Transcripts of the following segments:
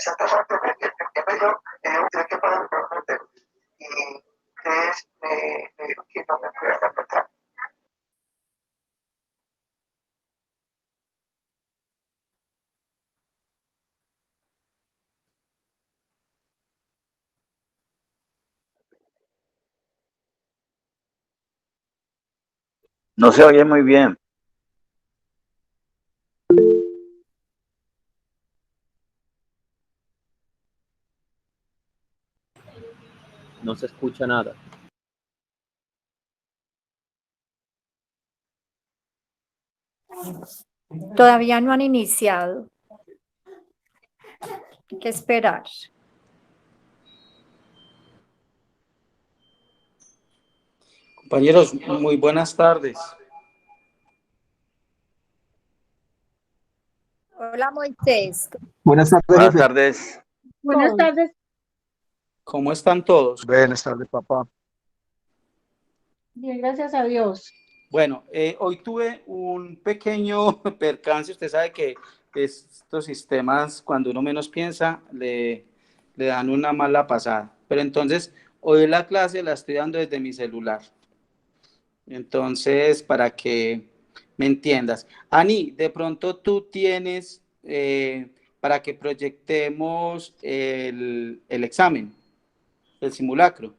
yo tenía que pagar por un hotel y entonces me dijo que no me podía reportar. No se oye muy bien. No se escucha nada. Todavía no han iniciado. Hay que esperar. Compañeros, muy buenas tardes. Hola, Moisés. Buenas tardes, Buenas jefe. tardes. Buenas tardes. ¿Cómo están todos? Buenas tardes, papá. Bien, gracias a Dios. Bueno, hoy tuve un pequeño percance. Usted sabe que estos sistemas, cuando uno menos piensa, le dan una mala pasada. Pero entonces, hoy la clase la estoy dando desde mi celular. Entonces, para que me entiendas. Ani, de pronto tú tienes para que proyectemos el examen, el simulacro,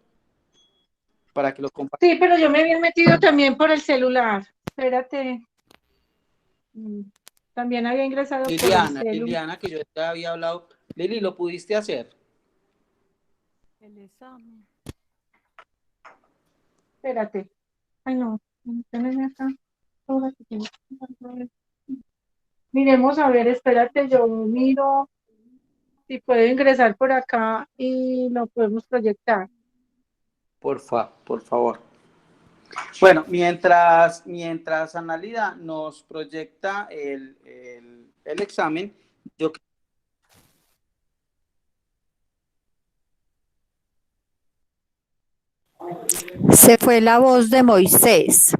para que lo compartamos. Sí, pero yo me había metido también por el celular. Espérate. También había ingresado por el celular. Liliana, que yo te había hablado. Lili, ¿lo pudiste hacer? El examen. Espérate. Ay, no. Teneme acá. Miremos, a ver, espérate, yo miro si puedo ingresar por acá y lo podemos proyectar. Por favor. Bueno, mientras Analida nos proyecta el examen, yo... Se fue la voz de Moisés.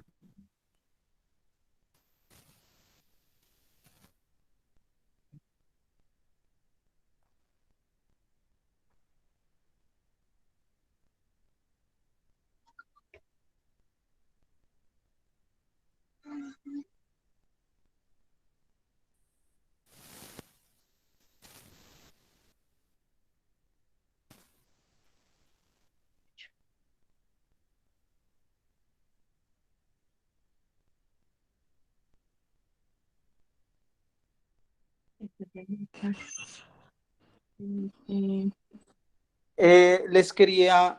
Les quería,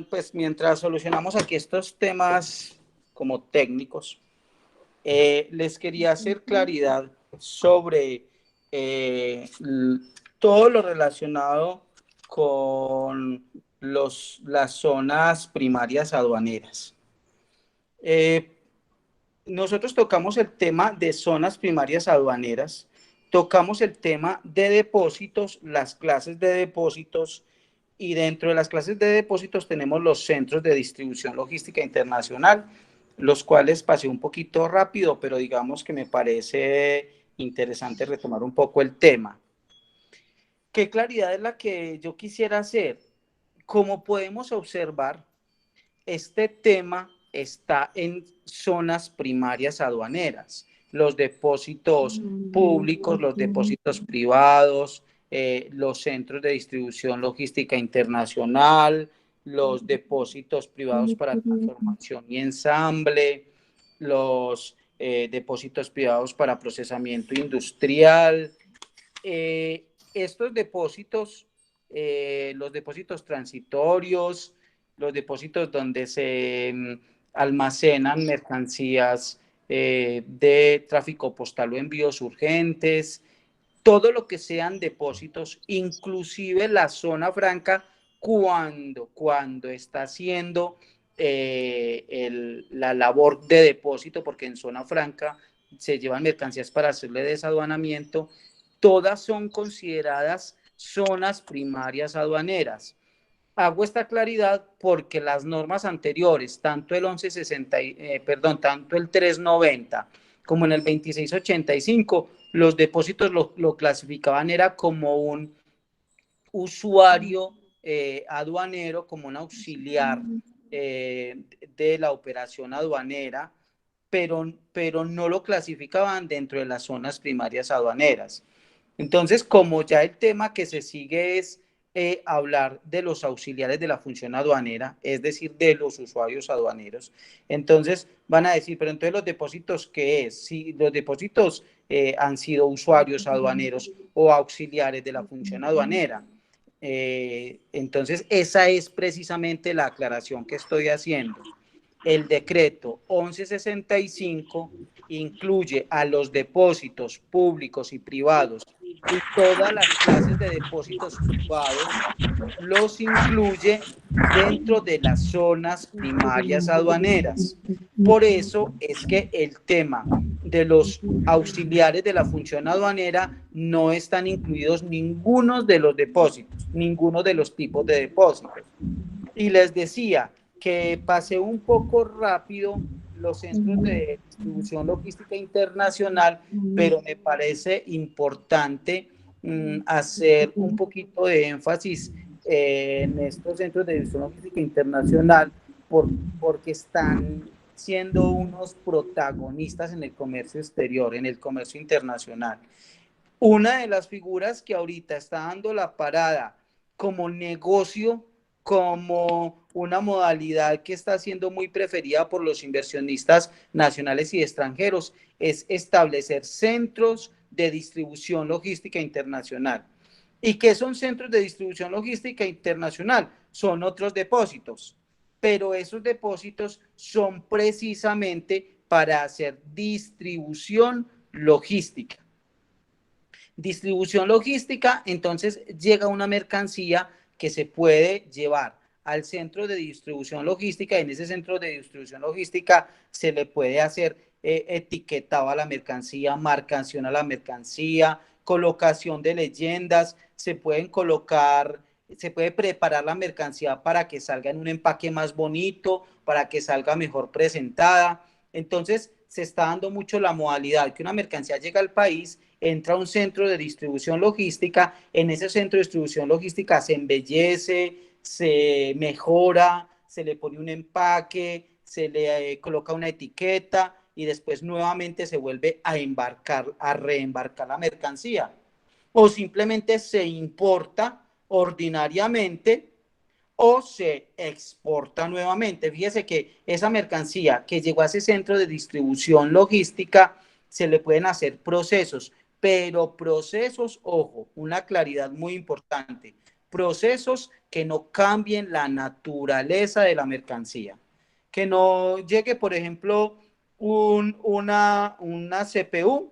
pues mientras solucionamos aquí estos temas como técnicos, les quería hacer claridad sobre todo lo relacionado con las zonas primarias aduaneras. Nosotros tocamos el tema de zonas primarias aduaneras, tocamos el tema de depósitos, las clases de depósitos, y dentro de las clases de depósitos tenemos los centros de distribución logística internacional, los cuales pasé un poquito rápido, pero digamos que me parece interesante retomar un poco el tema. ¿Qué claridad es la que yo quisiera hacer? Como podemos observar, este tema está en zonas primarias aduaneras, los depósitos públicos, los depósitos privados, los centros de distribución logística internacional, los depósitos privados para transformación y ensamble, los depósitos privados para procesamiento industrial. Estos depósitos, los depósitos transitorios, los depósitos donde se almacenan mercancías de tráfico postal o envíos urgentes, todo lo que sean depósitos, inclusive la zona franca, cuando está haciendo la labor de depósito, porque en zona franca se llevan mercancías para hacerle desaduanamiento, todas son consideradas zonas primarias aduaneras. Hago esta claridad porque las normas anteriores, tanto el 390 como en el 2685, los depósitos lo clasificaban era como un usuario aduanero, como un auxiliar de la operación aduanera, pero no lo clasificaban dentro de las zonas primarias aduaneras. Entonces, como ya el tema que se sigue es hablar de los auxiliares de la función aduanera, es decir, de los usuarios aduaneros, entonces van a decir, pero entonces los depósitos, ¿qué es? Si los depósitos han sido usuarios aduaneros o auxiliares de la función aduanera. Entonces, esa es precisamente la aclaración que estoy haciendo. El decreto 1165 incluye a los depósitos públicos y privados y todas las clases de depósitos privados los incluye dentro de las zonas primarias aduaneras. Por eso es que el tema de los auxiliares de la función aduanera no están incluidos ninguno de los depósitos, ninguno de los tipos de depósitos. Y les decía que pasé un poco rápido los centros de distribución logística internacional, pero me parece importante hacer un poquito de énfasis en estos centros de distribución logística internacional porque están siendo unos protagonistas en el comercio exterior, en el comercio internacional. Una de las figuras que ahorita está dando la parada como negocio, como una modalidad que está siendo muy preferida por los inversionistas nacionales y extranjeros, es establecer centros de distribución logística internacional. ¿Y qué son centros de distribución logística internacional? Son otros depósitos, pero esos depósitos son precisamente para hacer distribución logística. Distribución logística, entonces llega una mercancía que se puede llevar al centro de distribución logística. En ese centro de distribución logística se le puede hacer etiquetado a la mercancía, marcación a la mercancía, colocación de leyendas, se pueden colocar, se puede preparar la mercancía para que salga en un empaque más bonito, para que salga mejor presentada. Entonces se está dando mucho la modalidad que una mercancía llega al país, entra a un centro de distribución logística, en ese centro de distribución logística se embellece, se mejora, se le pone un empaque, se le coloca una etiqueta y después nuevamente se vuelve a embarcar, a reembarcar la mercancía. O simplemente se importa ordinariamente o se exporta nuevamente. Fíjese que esa mercancía que llegó a ese centro de distribución logística se le pueden hacer procesos, pero procesos, ojo, una claridad muy importante, procesos que no cambien la naturaleza de la mercancía, que no llegue, por ejemplo, una CPU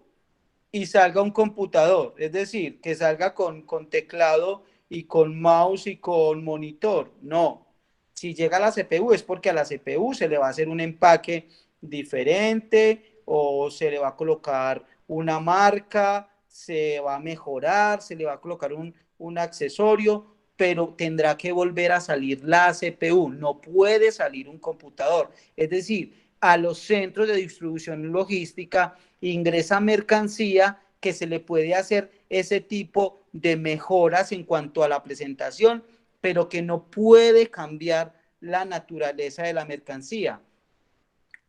y salga un computador, es decir, que salga con teclado y con mouse y con monitor. No, si llega a la CPU es porque a la CPU se le va a hacer un empaque diferente o se le va a colocar una marca, se va a mejorar, se le va a colocar un accesorio, pero tendrá que volver a salir la CPU, no puede salir un computador. Es decir, a los centros de distribución logística ingresa mercancía que se le puede hacer ese tipo de mejoras en cuanto a la presentación, pero que no puede cambiar la naturaleza de la mercancía.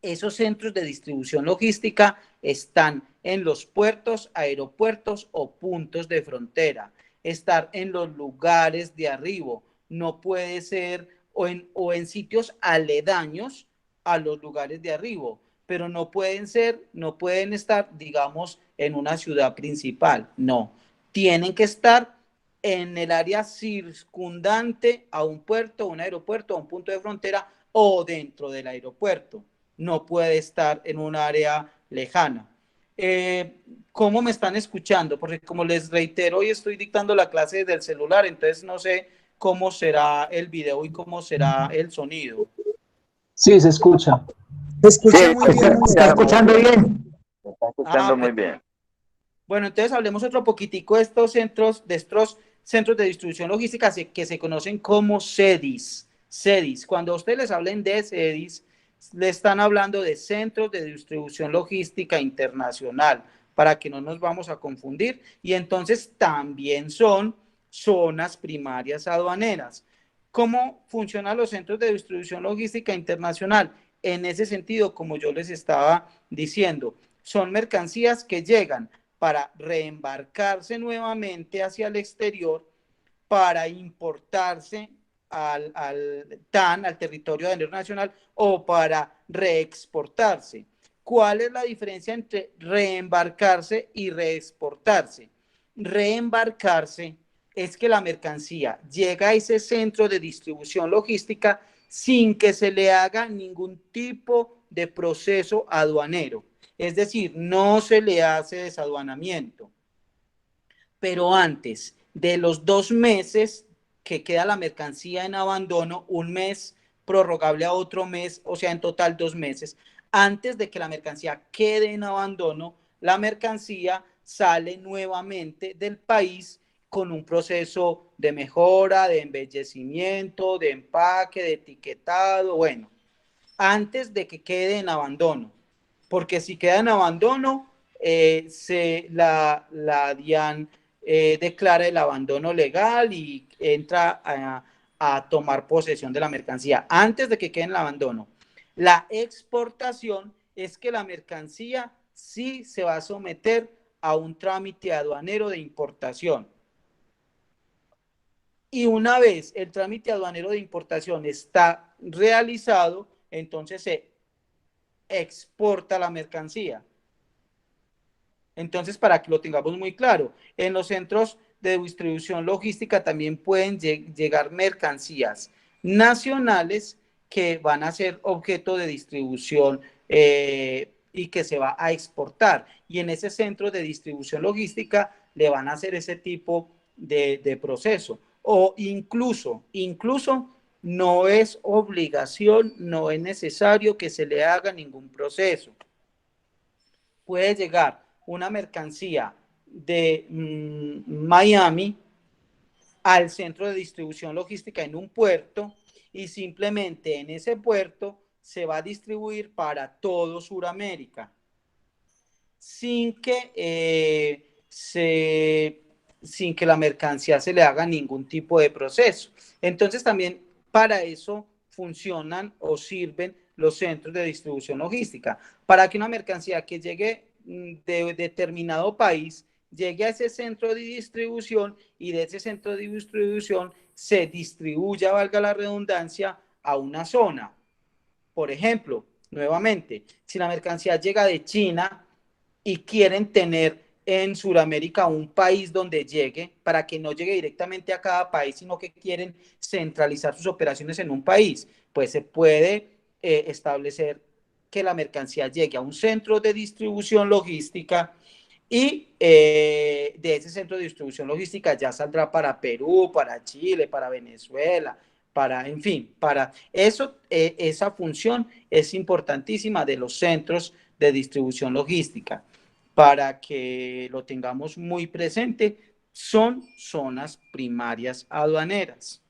Esos centros de distribución logística están en los puertos, aeropuertos o puntos de frontera. Estar en los lugares de arribo, no puede ser o en sitios aledaños a los lugares de arribo, pero no pueden estar, digamos, en una ciudad principal. No, tienen que estar en el área circundante a un puerto, un aeropuerto, a un punto de frontera o dentro del aeropuerto. No puede estar en un área lejana. ¿Cómo me están escuchando? Porque como les reitero, hoy estoy dictando la clase desde el celular, entonces no sé cómo será el video y cómo será el sonido. Sí, se escucha. Se escucha muy bien. ¿Está escuchando bien? Se está escuchando muy bien. Bueno, entonces hablemos otro poquitico de estos centros de distribución logística que se conocen como CEDIs. CEDIs. Cuando a ustedes les hablen de CEDIs, le están hablando de centros de distribución logística internacional, para que no nos vamos a confundir. Y entonces también son zonas primarias aduaneras. ¿Cómo funcionan los centros de distribución logística internacional? En ese sentido, como yo les estaba diciendo, son mercancías que llegan para reembarcarse nuevamente hacia el exterior, para importarse al TAN, al territorio aduanero nacional, o para reexportarse. ¿Cuál es la diferencia entre reembarcarse y reexportarse? Reembarcarse es que la mercancía llega a ese centro de distribución logística sin que se le haga ningún tipo de proceso aduanero. Es decir, no se le hace desaduanamiento. Pero antes de los 2 meses que queda la mercancía en abandono, 1 mes prorrogable a otro mes, o sea, en total 2 meses, antes de que la mercancía quede en abandono, la mercancía sale nuevamente del país con un proceso de mejora, de embellecimiento, de empaque, de etiquetado, bueno, antes de que quede en abandono. Porque si queda en abandono, la DIAN declara el abandono legal y entra a tomar posesión de la mercancía antes de que quede en el abandono. La exportación es que la mercancía sí se va a someter a un trámite aduanero de importación. Y una vez el trámite aduanero de importación está realizado, entonces se exporta la mercancía. Entonces, para que lo tengamos muy claro, en los centros de distribución logística también pueden llegar mercancías nacionales que van a ser objeto de distribución y que se va a exportar. Y en ese centro de distribución logística le van a hacer ese tipo de proceso. O incluso no es obligación, no es necesario que se le haga ningún proceso. Puede llegar una mercancía de Miami al centro de distribución logística en un puerto y simplemente en ese puerto se va a distribuir para todo Sudamérica sin que la mercancía se le haga ningún tipo de proceso. Entonces también para eso funcionan o sirven los centros de distribución logística, para que una mercancía que llegue de determinado país llegue a ese centro de distribución y de ese centro de distribución se distribuya, valga la redundancia, a una zona. Por ejemplo, nuevamente, si la mercancía llega de China y quieren tener en Sudamérica un país donde llegue, para que no llegue directamente a cada país, sino que quieren centralizar sus operaciones en un país, pues se puede establecer que la mercancía llegue a un centro de distribución logística y de ese centro de distribución logística ya saldrá para Perú, para Chile, para Venezuela, en fin, para eso, esa función es importantísima de los centros de distribución logística. Para que lo tengamos muy presente, son zonas primarias aduaneras.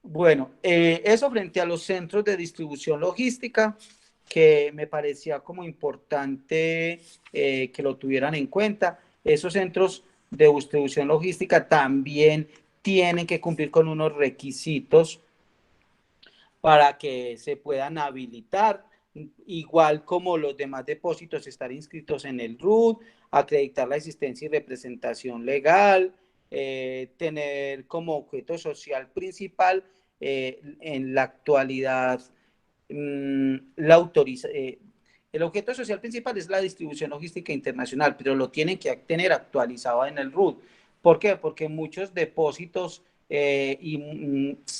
Bueno, eso frente a los centros de distribución logística, que me parecía como importante que lo tuvieran en cuenta. Esos centros de distribución logística también tienen que cumplir con unos requisitos para que se puedan habilitar, igual como los demás depósitos, estar inscritos en el RUT, acreditar la existencia y representación legal, tener como objeto social principal en la actualidad el objeto social principal es la distribución logística internacional, pero lo tienen que tener actualizado en el RUT. ¿Por qué? Porque muchos depósitos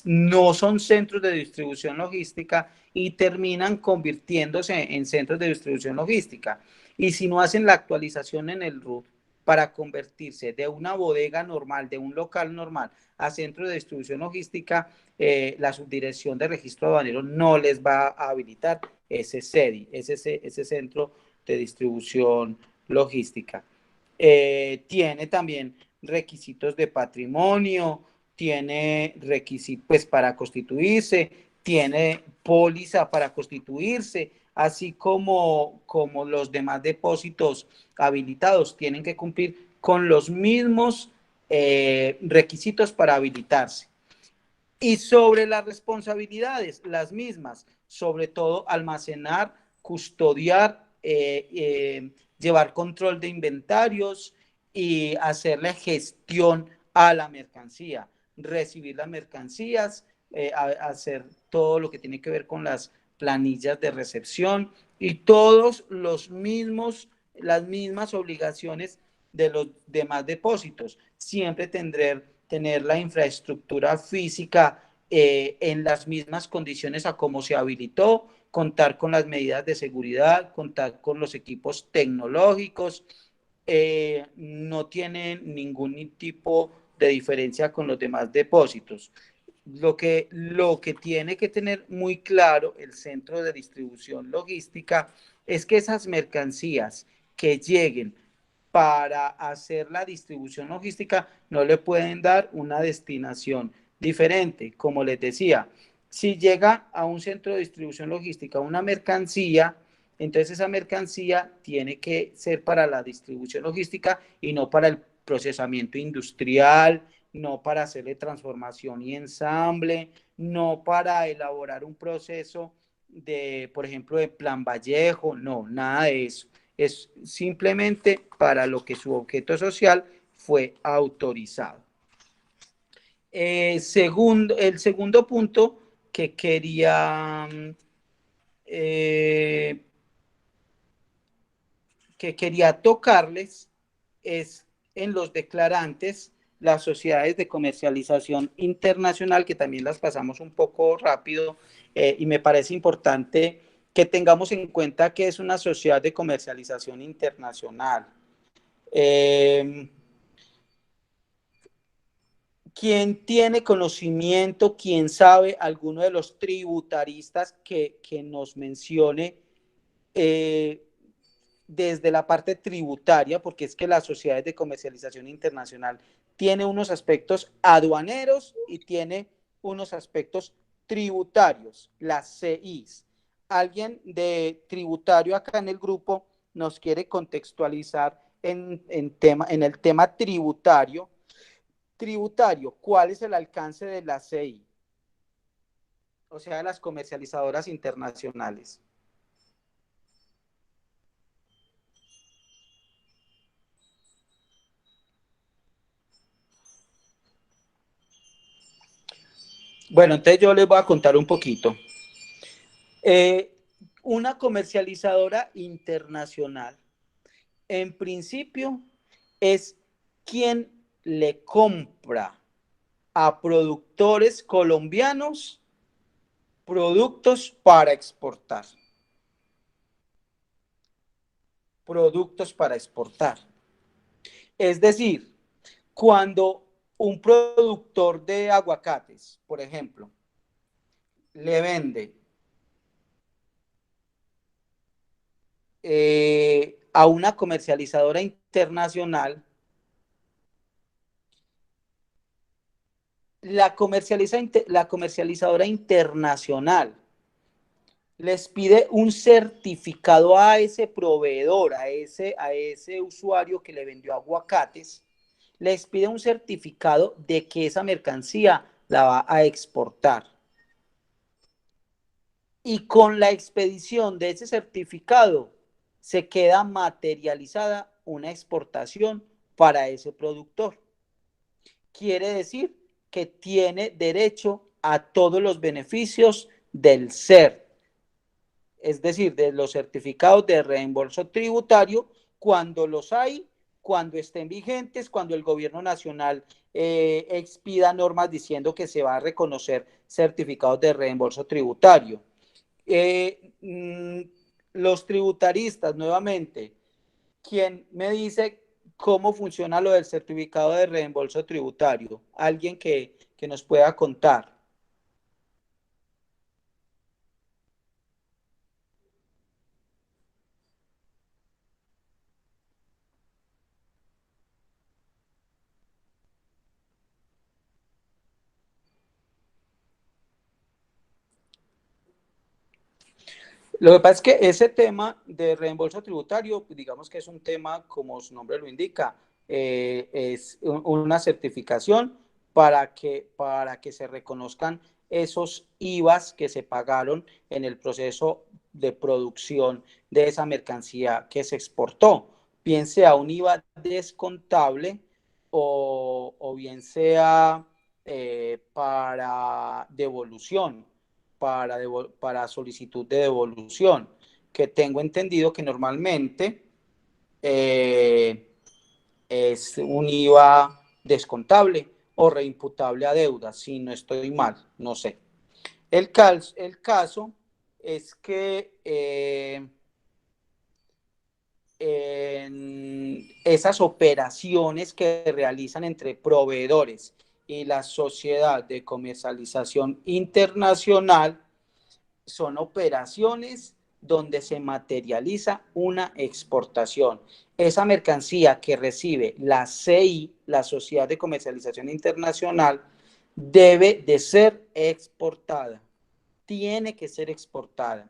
no son centros de distribución logística y terminan convirtiéndose en centros de distribución logística. Y si no hacen la actualización en el RUT para convertirse de una bodega normal, de un local normal, a centro de distribución logística, la Subdirección de Registro Aduanero no les va a habilitar ese CEDI, ese centro de distribución logística. Tiene también requisitos de patrimonio, tiene requisitos pues, para constituirse, tiene póliza para constituirse, así como los demás depósitos habilitados tienen que cumplir con los mismos requisitos para habilitarse. Y sobre las responsabilidades, las mismas, sobre todo almacenar, custodiar, llevar control de inventarios y hacerle gestión a la mercancía, recibir las mercancías, hacer todo lo que tiene que ver con las planillas de recepción y todos las mismas obligaciones de los demás depósitos. Siempre tener la infraestructura física en las mismas condiciones a como se habilitó, contar con las medidas de seguridad, contar con los equipos tecnológicos, no tienen ningún tipo de diferencia con los demás depósitos. Lo que tiene que tener muy claro el centro de distribución logística es que esas mercancías que lleguen para hacer la distribución logística no le pueden dar una destinación diferente. Como les decía, si llega a un centro de distribución logística una mercancía, entonces esa mercancía tiene que ser para la distribución logística y no para el procesamiento industrial, no para hacerle transformación y ensamble, no para elaborar un proceso de, por ejemplo, de plan Vallejo, no, nada de eso. Es simplemente para lo que su objeto social fue autorizado. El segundo punto que quería tocarles es en los declarantes, las sociedades de comercialización internacional, que también las pasamos un poco rápido, y me parece importante que tengamos en cuenta que es una sociedad de comercialización internacional. ¿Quién tiene conocimiento, quién sabe, alguno de los tributaristas que nos mencione desde la parte tributaria, porque es que las sociedades de comercialización internacional tiene unos aspectos aduaneros y tiene unos aspectos tributarios, las CIs? Alguien de tributario acá en el grupo nos quiere contextualizar en el tema tributario. ¿Cuál es el alcance de la CI? O sea, de las comercializadoras internacionales. Bueno, entonces yo les voy a contar un poquito. Una comercializadora internacional, en principio, es quien le compra a productores colombianos productos para exportar. Productos para exportar. Es decir, cuando un productor de aguacates, por ejemplo, le vende a una comercializadora internacional, la comercializadora internacional les pide un certificado a ese proveedor, a ese usuario que le vendió aguacates, les pide un certificado de que esa mercancía la va a exportar. Y con la expedición de ese certificado se queda materializada una exportación para ese productor. Quiere decir que tiene derecho a todos los beneficios del CERT, es decir, de los certificados de reembolso tributario, cuando los hay, cuando estén vigentes, cuando el gobierno nacional expida normas diciendo que se va a reconocer certificados de reembolso tributario. Los tributaristas, nuevamente, ¿quién me dice cómo funciona lo del certificado de reembolso tributario? Alguien que nos pueda contar. Lo que pasa es que ese tema de reembolso tributario, digamos que es un tema, como su nombre lo indica, es una certificación para que se reconozcan esos IVAs que se pagaron en el proceso de producción de esa mercancía que se exportó, bien sea un IVA descontable o bien sea para devolución, para solicitud de devolución, que tengo entendido que normalmente es un IVA descontable o reimputable a deuda, si no estoy mal, no sé. El caso es que en esas operaciones que realizan entre proveedores y la sociedad de comercialización internacional son operaciones donde se materializa una exportación. Esa mercancía que recibe la CI, la Sociedad de Comercialización Internacional, debe de ser exportada. Tiene que ser exportada.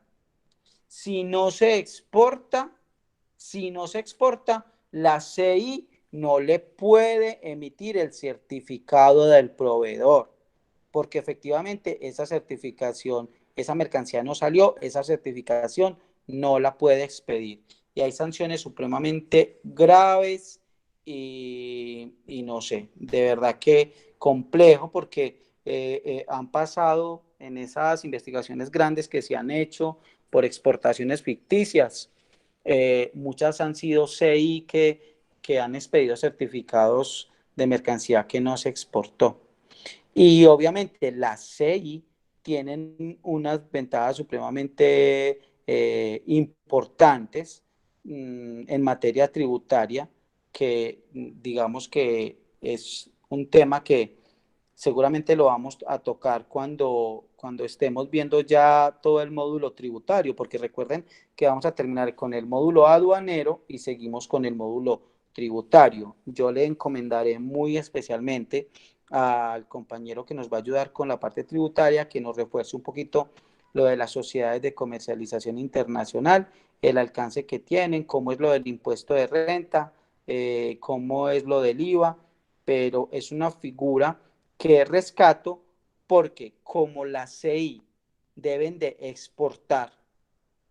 Si no se exporta, la CI no le puede emitir el certificado del proveedor, porque efectivamente esa certificación, esa mercancía no salió, esa certificación no la puede expedir. Y hay sanciones supremamente graves y no sé, de verdad que complejo, porque han pasado en esas investigaciones grandes que se han hecho por exportaciones ficticias. Muchas han sido CI que han expedido certificados de mercancía que no se exportó. Y obviamente las CI tienen unas ventajas supremamente importantes en materia tributaria, que digamos que es un tema que seguramente lo vamos a tocar cuando estemos viendo ya todo el módulo tributario, porque recuerden que vamos a terminar con el módulo aduanero y seguimos con el módulo tributario. Yo le encomendaré muy especialmente al compañero que nos va a ayudar con la parte tributaria, que nos refuerce un poquito lo de las sociedades de comercialización internacional, el alcance que tienen, cómo es lo del impuesto de renta, cómo es lo del IVA, pero es una figura que rescato porque como la CI deben de exportar,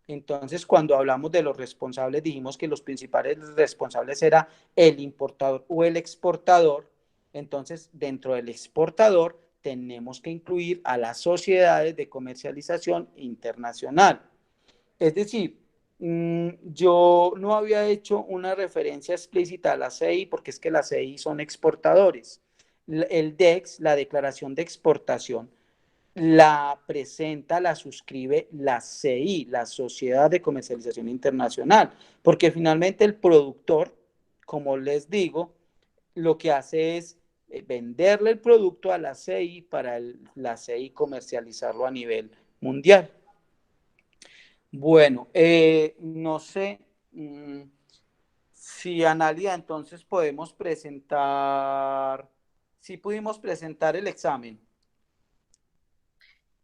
entonces cuando hablamos de los responsables dijimos que los principales responsables era el importador o el exportador. Entonces dentro del exportador tenemos que incluir a las sociedades de comercialización internacional. Es decir, yo no había hecho una referencia explícita a la CI porque es que las CI son exportadores. El DEX, la declaración de exportación, la presenta, la suscribe la CI, la Sociedad de Comercialización Internacional, porque finalmente el productor, como les digo, lo que hace es venderle el producto a la CI para la CI comercializarlo a nivel mundial. Bueno, no sé si Analia, entonces podemos presentar, si pudimos presentar el examen.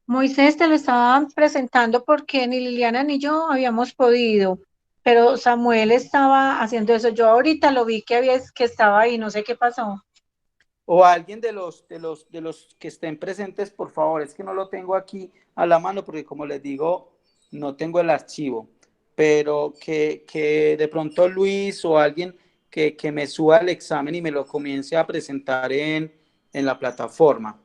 Moisés, te lo estaban presentando porque ni Liliana ni yo habíamos podido, pero Samuel estaba haciendo eso. Yo ahorita lo vi que estaba ahí, no sé qué pasó. O alguien de los que estén presentes, por favor, es que no lo tengo aquí a la mano porque como les digo, no tengo el archivo, pero que de pronto Luis o alguien que me suba el examen y me lo comience a presentar en la plataforma.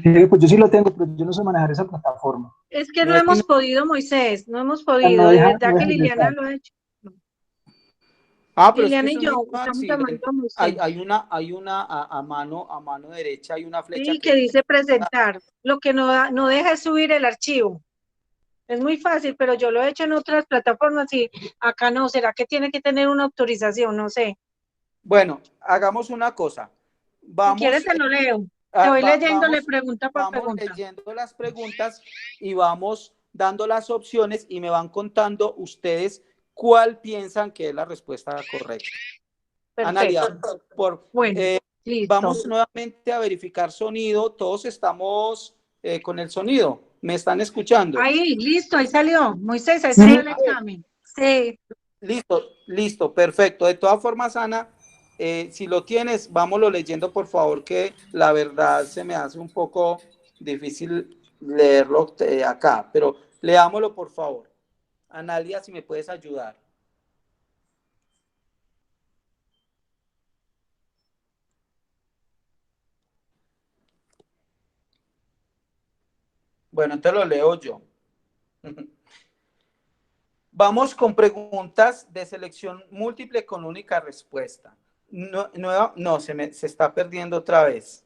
Pues yo sí lo tengo, pero yo no sé manejar esa plataforma. Es que no hemos podido, Moisés, no hemos podido, No de deja, verdad no que deja Liliana ingresar. lo ha hecho. Pero Liliana es y que eso yo es muy estamos fácil. llamando a Moisés. Hay una a mano derecha, hay una flecha Sí, que dice presentar. Lo que no deja es subir el archivo. Es muy fácil, pero yo lo he hecho en otras plataformas y acá no. ¿Será que tiene que tener una autorización? No sé. Bueno, hagamos una cosa. Si quieres te lo leo. Te voy leyéndole pregunta por vamos pregunta. leyendo las preguntas y vamos dando las opciones y me van contando ustedes cuál piensan que es la respuesta correcta. Analia, Bueno, listo. vamos nuevamente a verificar sonido. Todos estamos con el sonido. ¿Me están escuchando? Ahí, listo, ahí salió. Moisés, ahí salió el examen. Sí. Listo, perfecto. De todas formas, Ana, si lo tienes, vámonos leyendo, por favor, que la verdad se me hace un poco difícil leerlo acá, pero leámoslo, por favor. Analia, si me puedes ayudar. Bueno, entonces lo leo yo. Vamos con preguntas de selección múltiple con única respuesta. No, se está perdiendo otra vez.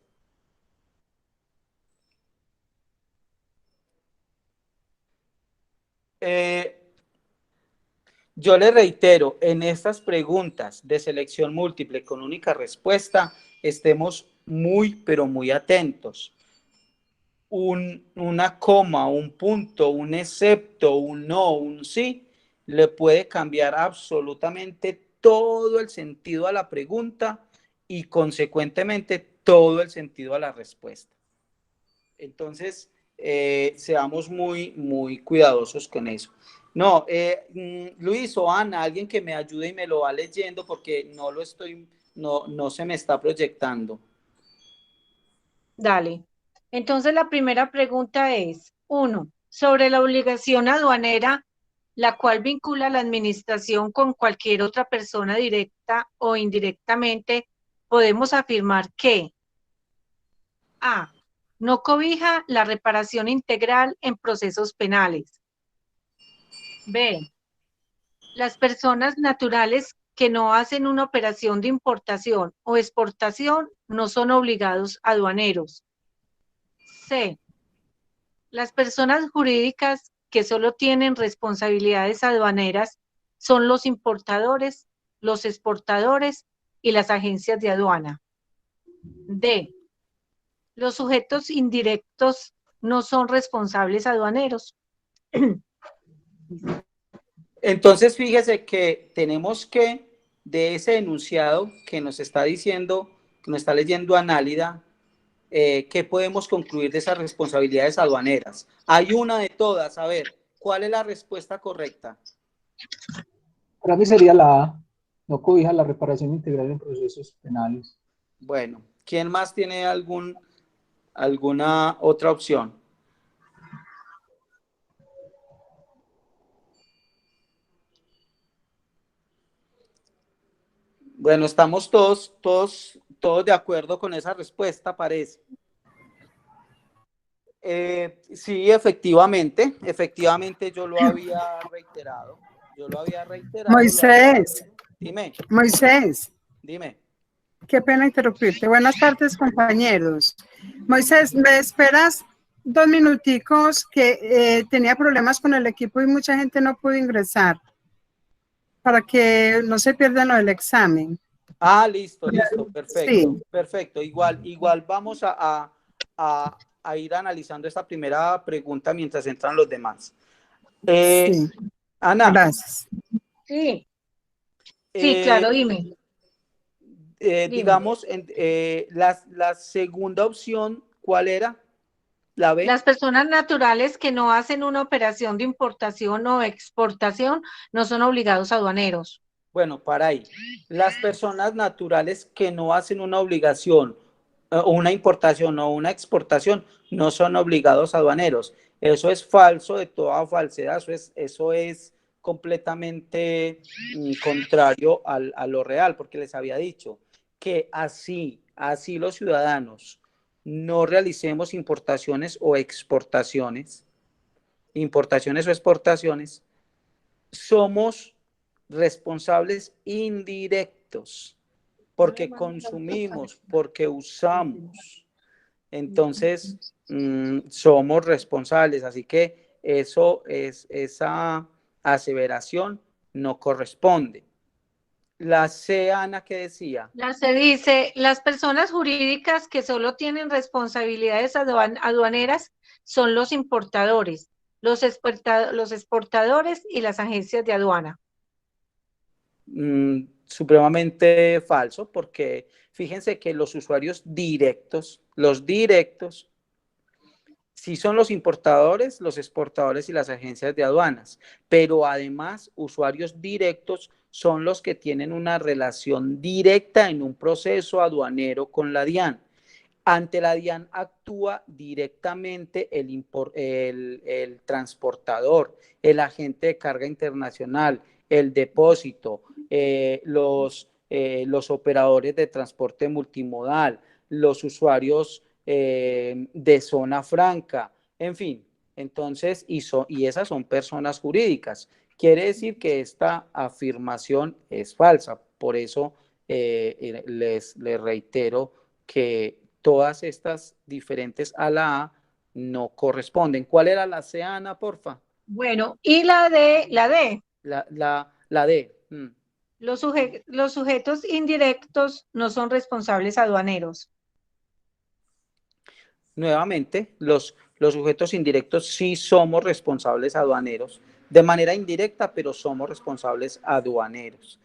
Yo le reitero, en estas preguntas de selección múltiple con única respuesta, estemos muy, pero muy atentos. Una coma, un punto, un excepto, un no, un sí, le puede cambiar absolutamente todo el sentido a la pregunta y consecuentemente todo el sentido a la respuesta. Entonces, seamos muy, muy cuidadosos con eso. No, Luis o Ana, alguien que me ayude y me lo va leyendo porque no se me está proyectando. Dale. Entonces, la primera pregunta es, 1, sobre la obligación aduanera, la cual vincula a la administración con cualquier otra persona directa o indirectamente, podemos afirmar que A, no cobija la reparación integral en procesos penales. B, las personas naturales que no hacen una operación de importación o exportación no son obligados aduaneros. C, las personas jurídicas que solo tienen responsabilidades aduaneras son los importadores, los exportadores y las agencias de aduana. D, los sujetos indirectos no son responsables aduaneros. Entonces, fíjese que tenemos que, de ese enunciado que nos está diciendo, que nos está leyendo Análida, ¿qué podemos concluir de esas responsabilidades aduaneras? Hay una de todas, a ver, ¿cuál es la respuesta correcta? Para mí sería la A, no cobija la reparación integral en procesos penales. Bueno, ¿quién más tiene alguna otra opción? Bueno, estamos todos de acuerdo con esa respuesta, parece. Sí, efectivamente yo lo había reiterado. Moisés, Dime, Moisés, qué pena interrumpirte. Buenas tardes, compañeros. Moisés, ¿me esperas 2 minuticos que tenía problemas con el equipo y mucha gente no pudo ingresar para que no se pierdan lo del examen? Ah, listo, perfecto, Sí. perfecto. Igual vamos a ir analizando esta primera pregunta mientras entran los demás. Sí. Ana. Gracias. Sí. Sí, claro, dime. Digamos, la segunda opción, ¿cuál era? ¿La B? Las personas naturales que no hacen una operación de importación o exportación no son obligados aduaneros. Bueno, para ahí. Las personas naturales que no hacen una obligación, o una importación o una exportación, no son obligados aduaneros. Eso es falso de toda falsedad, eso es completamente contrario a lo real, porque les había dicho que así los ciudadanos no realicemos importaciones o exportaciones, somos responsables indirectos, porque consumimos, porque usamos. Entonces, somos responsables, así que esa aseveración no corresponde. La C, Ana, ¿qué decía? La C dice, las personas jurídicas que solo tienen responsabilidades aduaneras son los importadores, los exportadores y las agencias de aduana. Supremamente falso, porque fíjense que los usuarios directos, Sí son los importadores, los exportadores y las agencias de aduanas, pero además usuarios directos son los que tienen una relación directa en un proceso aduanero con la DIAN. Ante la DIAN actúa directamente el transportador, el agente de carga internacional, el depósito, los operadores de transporte multimodal, los usuarios de zona franca, en fin. Entonces, y esas son personas jurídicas. Quiere decir que esta afirmación es falsa. Por eso les reitero que todas estas diferentes a la A no corresponden. ¿Cuál era la C, Ana, porfa? Bueno, y la D. La D. Los sujetos indirectos no son responsables aduaneros. Nuevamente, los sujetos indirectos sí somos responsables aduaneros, de manera indirecta, pero somos responsables aduaneros.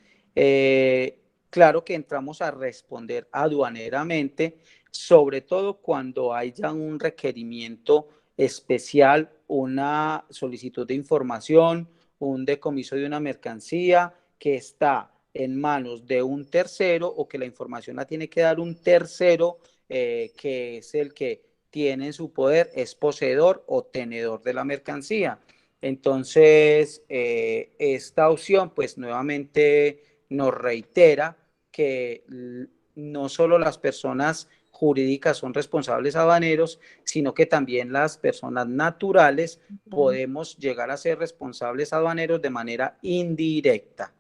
Claro que entramos a responder aduaneramente, sobre todo cuando haya un requerimiento especial, una solicitud de información, un decomiso de una mercancía que está en manos de un tercero o que la información la tiene que dar un tercero que es el que tiene en su poder, es poseedor o tenedor de la mercancía. Entonces, esta opción, pues nuevamente nos reitera que no solo las personas jurídicas son responsables aduaneros, sino que también las personas naturales podemos llegar a ser responsables aduaneros de manera indirecta.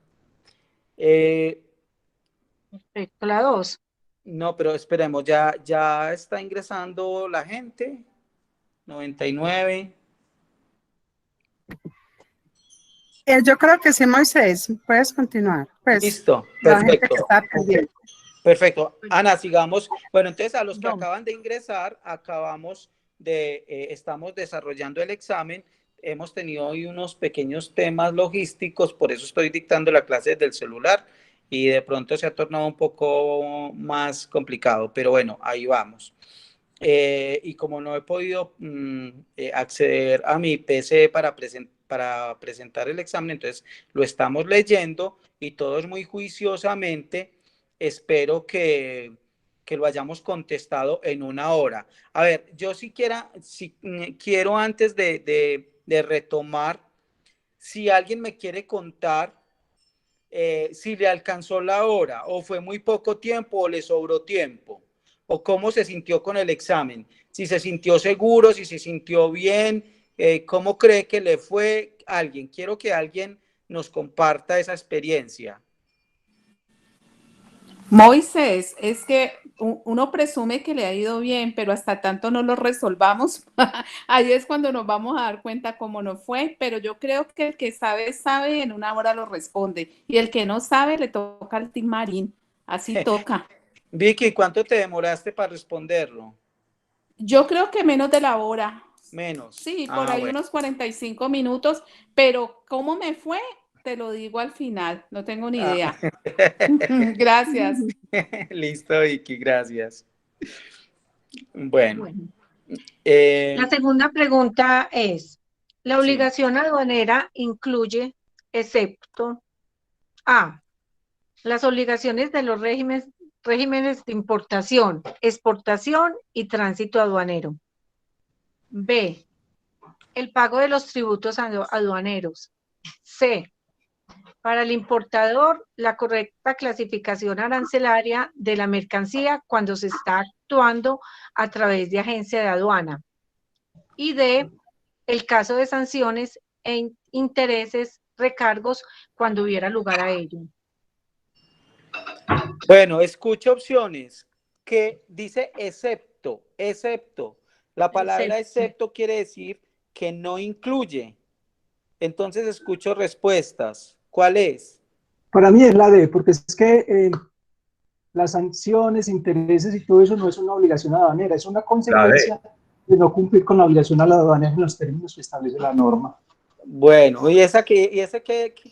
Perfecto, la 2. No, pero esperemos, ya está ingresando la gente. 99. Yo creo que sí, Moisés, puedes continuar. Pues, listo, perfecto. Perfecto. Ana, sigamos. Bueno, entonces a los que acaban de ingresar, estamos desarrollando el examen. Hemos tenido hoy unos pequeños temas logísticos, por eso estoy dictando la clase desde el celular y de pronto se ha tornado un poco más complicado, pero bueno, ahí vamos. Y como no he podido acceder a mi PC para presentar el examen, entonces lo estamos leyendo y todos muy juiciosamente. Espero que lo hayamos contestado en una hora. A ver, yo quiero antes de retomar, si alguien me quiere contar si le alcanzó la hora o fue muy poco tiempo o le sobró tiempo, o cómo se sintió con el examen, si se sintió seguro, si se sintió bien, cómo cree que le fue. Quiero que alguien nos comparta esa experiencia. Moisés, es que uno presume que le ha ido bien, pero hasta tanto no lo resolvamos, ahí es cuando nos vamos a dar cuenta cómo nos fue, pero yo creo que el que sabe, sabe, en una hora lo responde, y el que no sabe, le toca al Team Marín, así toca. Vicky, ¿cuánto te demoraste para responderlo? Yo creo que menos de la hora. Menos. Sí, por ahí unos 45 minutos, pero ¿cómo me fue? Te lo digo al final, no tengo ni idea. Gracias. Listo, Vicky, gracias. Bueno. La segunda pregunta es, ¿la obligación aduanera incluye, excepto A, las obligaciones de los regímenes de importación, exportación y tránsito aduanero? B, el pago de los tributos aduaneros. C, para el importador, la correcta clasificación arancelaria de la mercancía cuando se está actuando a través de agencia de aduana. Y D, el caso de sanciones e intereses, recargos, cuando hubiera lugar a ello. Bueno, escucho opciones que dice excepto. La palabra excepto quiere decir que no incluye. Entonces escucho respuestas. ¿Cuál es? Para mí es la D, porque es que las sanciones, intereses y todo eso no es una obligación aduanera, es una consecuencia de no cumplir con la obligación a la aduanera en los términos que establece la norma. Bueno, ¿y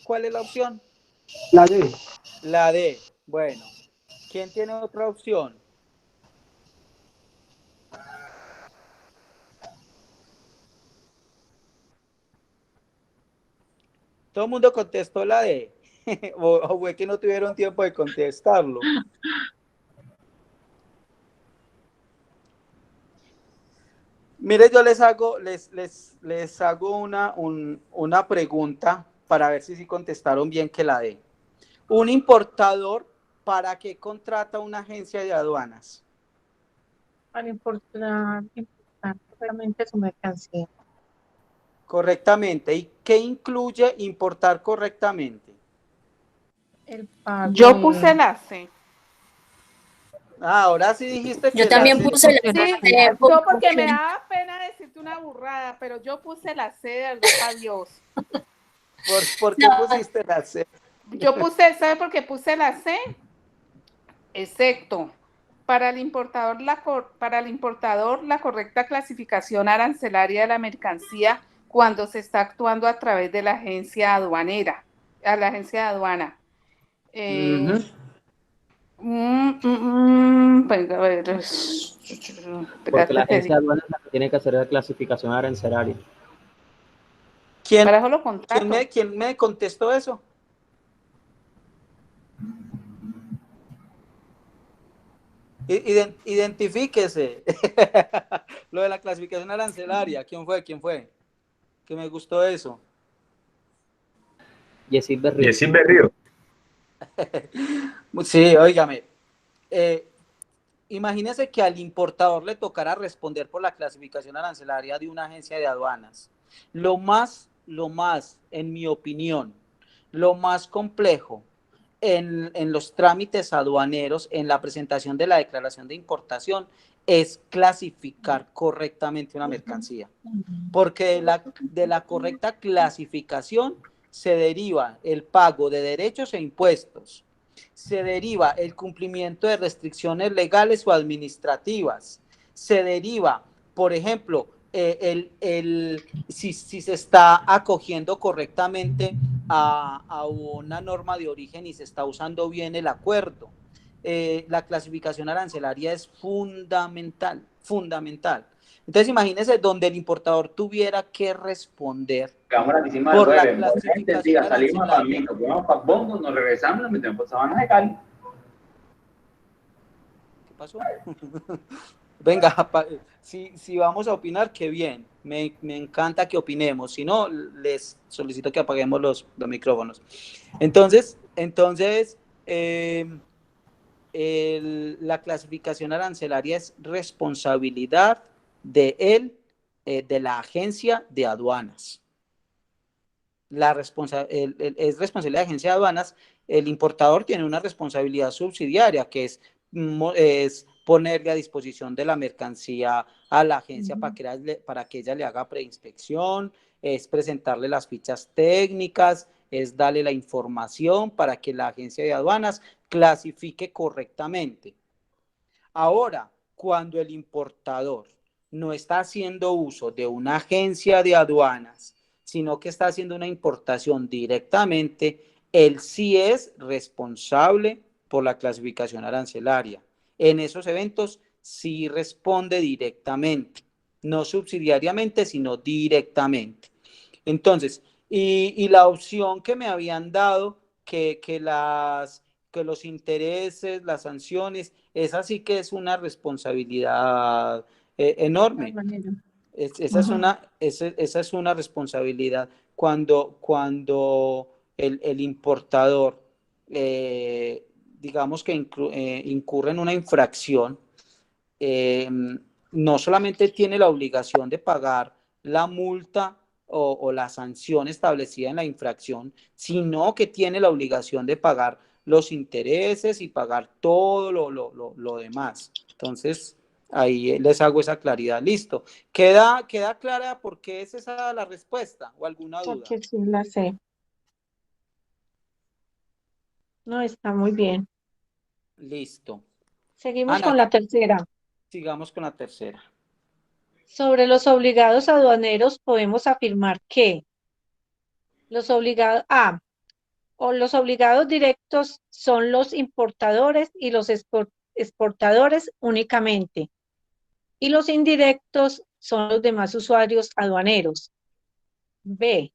cuál es la opción? La D. La D. Bueno, ¿quién tiene otra opción? Todo el mundo contestó la D. o fue que no tuvieron tiempo de contestarlo. Mire, yo les hago una pregunta para ver si contestaron bien que la D. Un importador, ¿para qué contrata una agencia de aduanas? Para importar correctamente su mercancía. Correctamente. ¿Y qué incluye importar correctamente? El pago Yo puse la C. Ahora sí dijiste que Yo también la C. puse la Sí, C. yo porque me daba pena decirte una burrada, pero yo puse la C, de verdad, adiós. ¿Por qué pusiste la C? Yo puse, ¿sabe por qué puse la C? Excepto para el importador la correcta clasificación arancelaria de la mercancía cuando se está actuando a través de la agencia aduanera, a la agencia de aduana. Porque la agencia de aduanas es la que tiene que hacer la clasificación arancelaria. ¿Quién me contestó eso? Identifíquese. Lo de la clasificación arancelaria. ¿Quién fue? Que me gustó eso. Yesid Berrío. Yesid Berrío. Sí, óigame. Imagínese que al importador le tocará responder por la clasificación arancelaria de una agencia de aduanas. Lo más, en mi opinión, lo más complejo en los trámites aduaneros, en la presentación de la declaración de importación, es clasificar correctamente una mercancía. Porque de la correcta clasificación se deriva el pago de derechos e impuestos, se deriva el cumplimiento de restricciones legales o administrativas, se deriva, por ejemplo, si se está acogiendo correctamente a una norma de origen y se está usando bien el acuerdo. La clasificación arancelaria es fundamental. Entonces imagínense donde el importador tuviera que responder por la clasificación salimos a Palmito, nos vamos para Bombo, nos regresamos, nos metemos por Sabana de Cali. ¿Qué pasó? Venga, si vamos a opinar, qué bien. Me encanta que opinemos. Si no, les solicito que apaguemos los micrófonos. Entonces, la clasificación arancelaria es responsabilidad de la agencia de aduanas. Es responsabilidad de la agencia de aduanas. El importador tiene una responsabilidad subsidiaria, que es ponerle a disposición de la mercancía a la agencia para que ella le haga preinspección, es presentarle las fichas técnicas, es darle la información para que la agencia de aduanas clasifique correctamente. Ahora, cuando el importador no está haciendo uso de una agencia de aduanas, sino que está haciendo una importación directamente, él sí es responsable por la clasificación arancelaria. En esos eventos sí responde directamente, no subsidiariamente, sino directamente. Entonces, y la opción que me habían dado, que los intereses, las sanciones, esa sí que es una responsabilidad enorme. Esa es una responsabilidad. Cuando el importador, digamos que incurre en una infracción, no solamente tiene la obligación de pagar la multa o la sanción establecida en la infracción, sino que tiene la obligación de pagar los intereses y pagar todo lo demás. Entonces, ahí les hago esa claridad. Listo. ¿Queda clara por qué es esa la respuesta o alguna duda? Porque sí la sé. No, está muy bien. Listo. Seguimos con la tercera. Sigamos con la tercera. Sobre los obligados aduaneros podemos afirmar que los obligados directos son los importadores y los exportadores únicamente, y los indirectos son los demás usuarios aduaneros. B,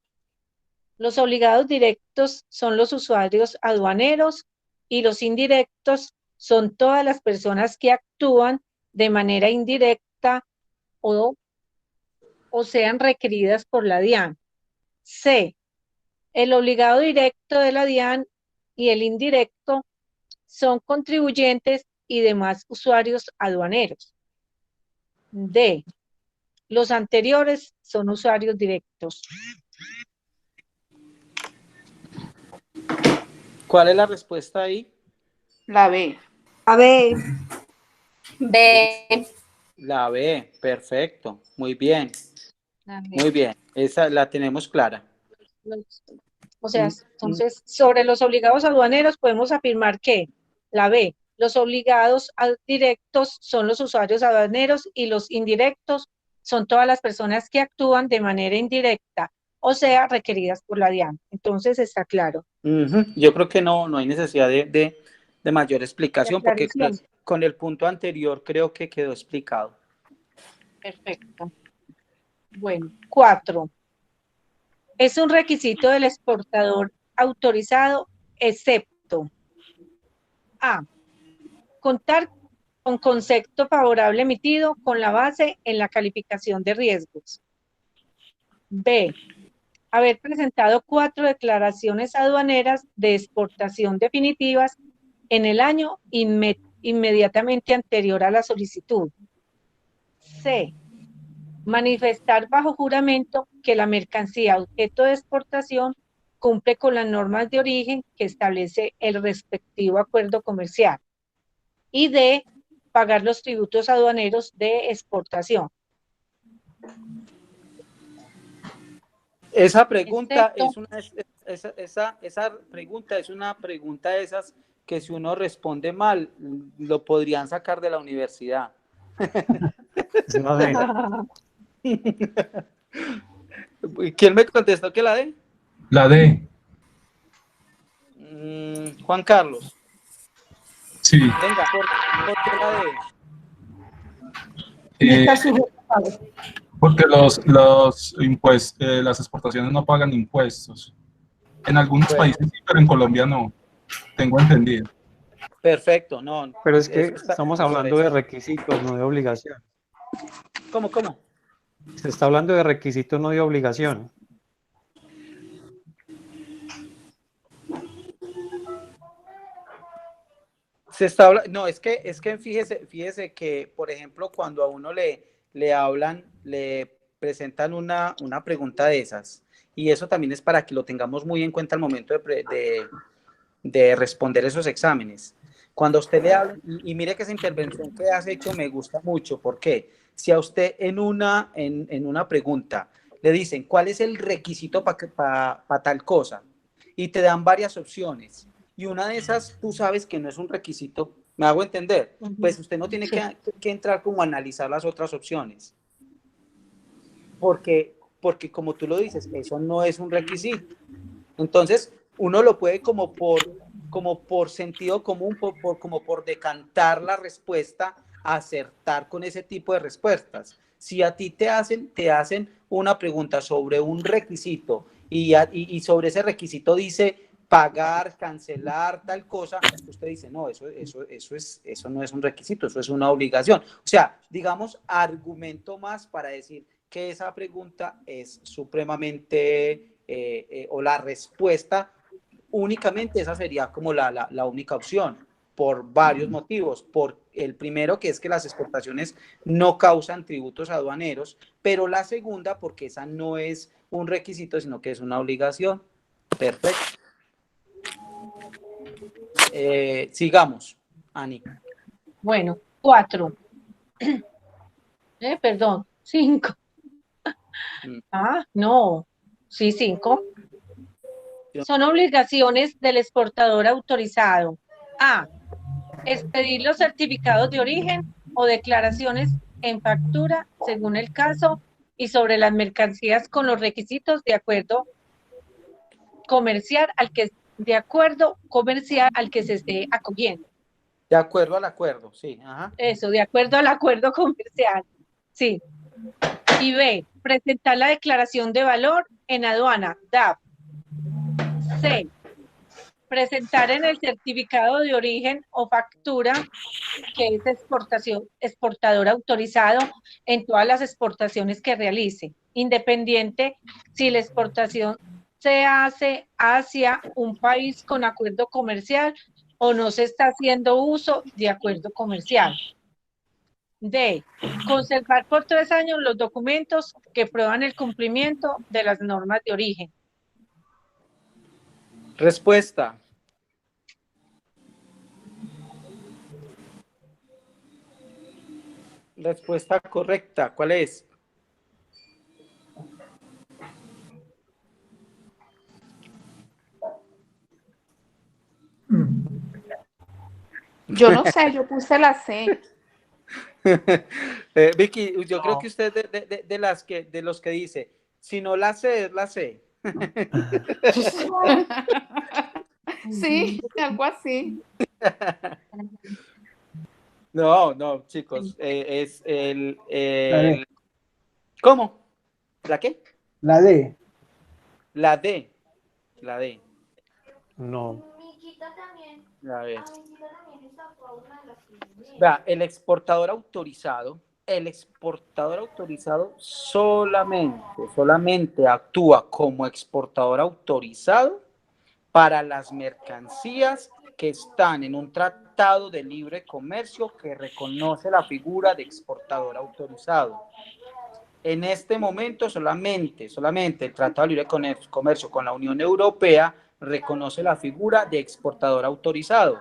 Los obligados directos son los usuarios aduaneros y los indirectos son todas las personas que actúan de manera indirecta o sean requeridas por la DIAN. C. El obligado directo de la DIAN y el indirecto son contribuyentes y demás usuarios aduaneros. D. Los anteriores son usuarios directos. ¿Cuál es la respuesta ahí? La B. A ver, B. La B, perfecto, muy bien, A ver, muy bien, esa la tenemos clara. O sea, entonces, sobre los obligados aduaneros podemos afirmar que la B, los obligados directos son los usuarios aduaneros y los indirectos son todas las personas que actúan de manera indirecta, o sea, requeridas por la DIAN. Entonces, está claro. Yo creo que no hay necesidad de mayor explicación, porque aclaración. con el punto anterior creo que quedó explicado. Perfecto. Bueno, 4. Es un requisito del exportador autorizado, excepto A. Contar con concepto favorable emitido con la base en la calificación de riesgos. B. Haber presentado 4 declaraciones aduaneras de exportación definitivas en el año inmediatamente anterior a la solicitud. C. Manifestar bajo juramento que la mercancía objeto de exportación cumple con las normas de origen que establece el respectivo acuerdo comercial. Y D. Pagar los tributos aduaneros de exportación. Esa pregunta Excepto, esa pregunta es una pregunta de esas que si uno responde mal, lo podrían sacar de la universidad. No sé. ¿Quién me contestó que la D? La D. Juan Carlos. Sí. Venga, ¿por qué la D? Porque las exportaciones no pagan impuestos. En algunos países sí, pero en Colombia no. Tengo entendido. Perfecto, no. Pero es que estamos hablando de requisitos, no de obligación. ¿Cómo? Se está hablando de requisitos, no de obligación. No, es que fíjese que, por ejemplo, cuando a uno le hablan, le presentan una pregunta de esas, y eso también es para que lo tengamos muy en cuenta al momento de responder esos exámenes. Cuando a usted le hablan, y mire que esa intervención que has hecho me gusta mucho, porque si a usted en una pregunta le dicen cuál es el requisito para tal cosa, y te dan varias opciones, y una de esas tú sabes que no es un requisito, ¿me hago entender? Pues usted no tiene que entrar como a analizar las otras opciones. Porque como tú lo dices, eso no es un requisito. Entonces, uno lo puede como por sentido común, como por decantar la respuesta, acertar con ese tipo de respuestas. Si a ti te hacen una pregunta sobre un requisito y sobre ese requisito dice pagar, cancelar, tal cosa, usted dice, no, eso no es un requisito, eso es una obligación. O sea, digamos, argumento más para decir que esa pregunta es supremamente, o la respuesta, únicamente esa sería como la única opción, por varios motivos. Por el primero, que es que las exportaciones no causan tributos aduaneros, pero la segunda, porque esa no es un requisito, sino que es una obligación. Perfecto. Sigamos, Ani. bueno, 4. Perdón, 5. No, sí, 5. Son obligaciones del exportador autorizado. A. Expedir los certificados de origen o declaraciones en factura, según el caso, y sobre las mercancías con los requisitos de acuerdo comercial al que se esté acogiendo. De acuerdo al acuerdo, sí. Ajá. Eso, de acuerdo al acuerdo comercial. Sí. Y B. Presentar la declaración de valor en aduana, DAP, C. Presentar en el certificado de origen o factura que es exportador autorizado en todas las exportaciones que realice, independiente si la exportación se hace hacia un país con acuerdo comercial o no se está haciendo uso de acuerdo comercial. D. Conservar por 3 años los documentos que prueban el cumplimiento de las normas de origen. Respuesta. Respuesta correcta. ¿Cuál es? Yo no sé, yo puse la C. Vicky, yo creo que usted de los que dice, si no la sé, es la C. Sí, algo así. No, chicos, es el... ¿Cómo? ¿La qué? La D. La D. La D. No. A ver. Vea, el exportador autorizado solamente actúa como exportador autorizado para las mercancías que están en un tratado de libre comercio que reconoce la figura de exportador autorizado. En este momento solamente el Tratado de Libre Comercio con la Unión Europea reconoce la figura de exportador autorizado.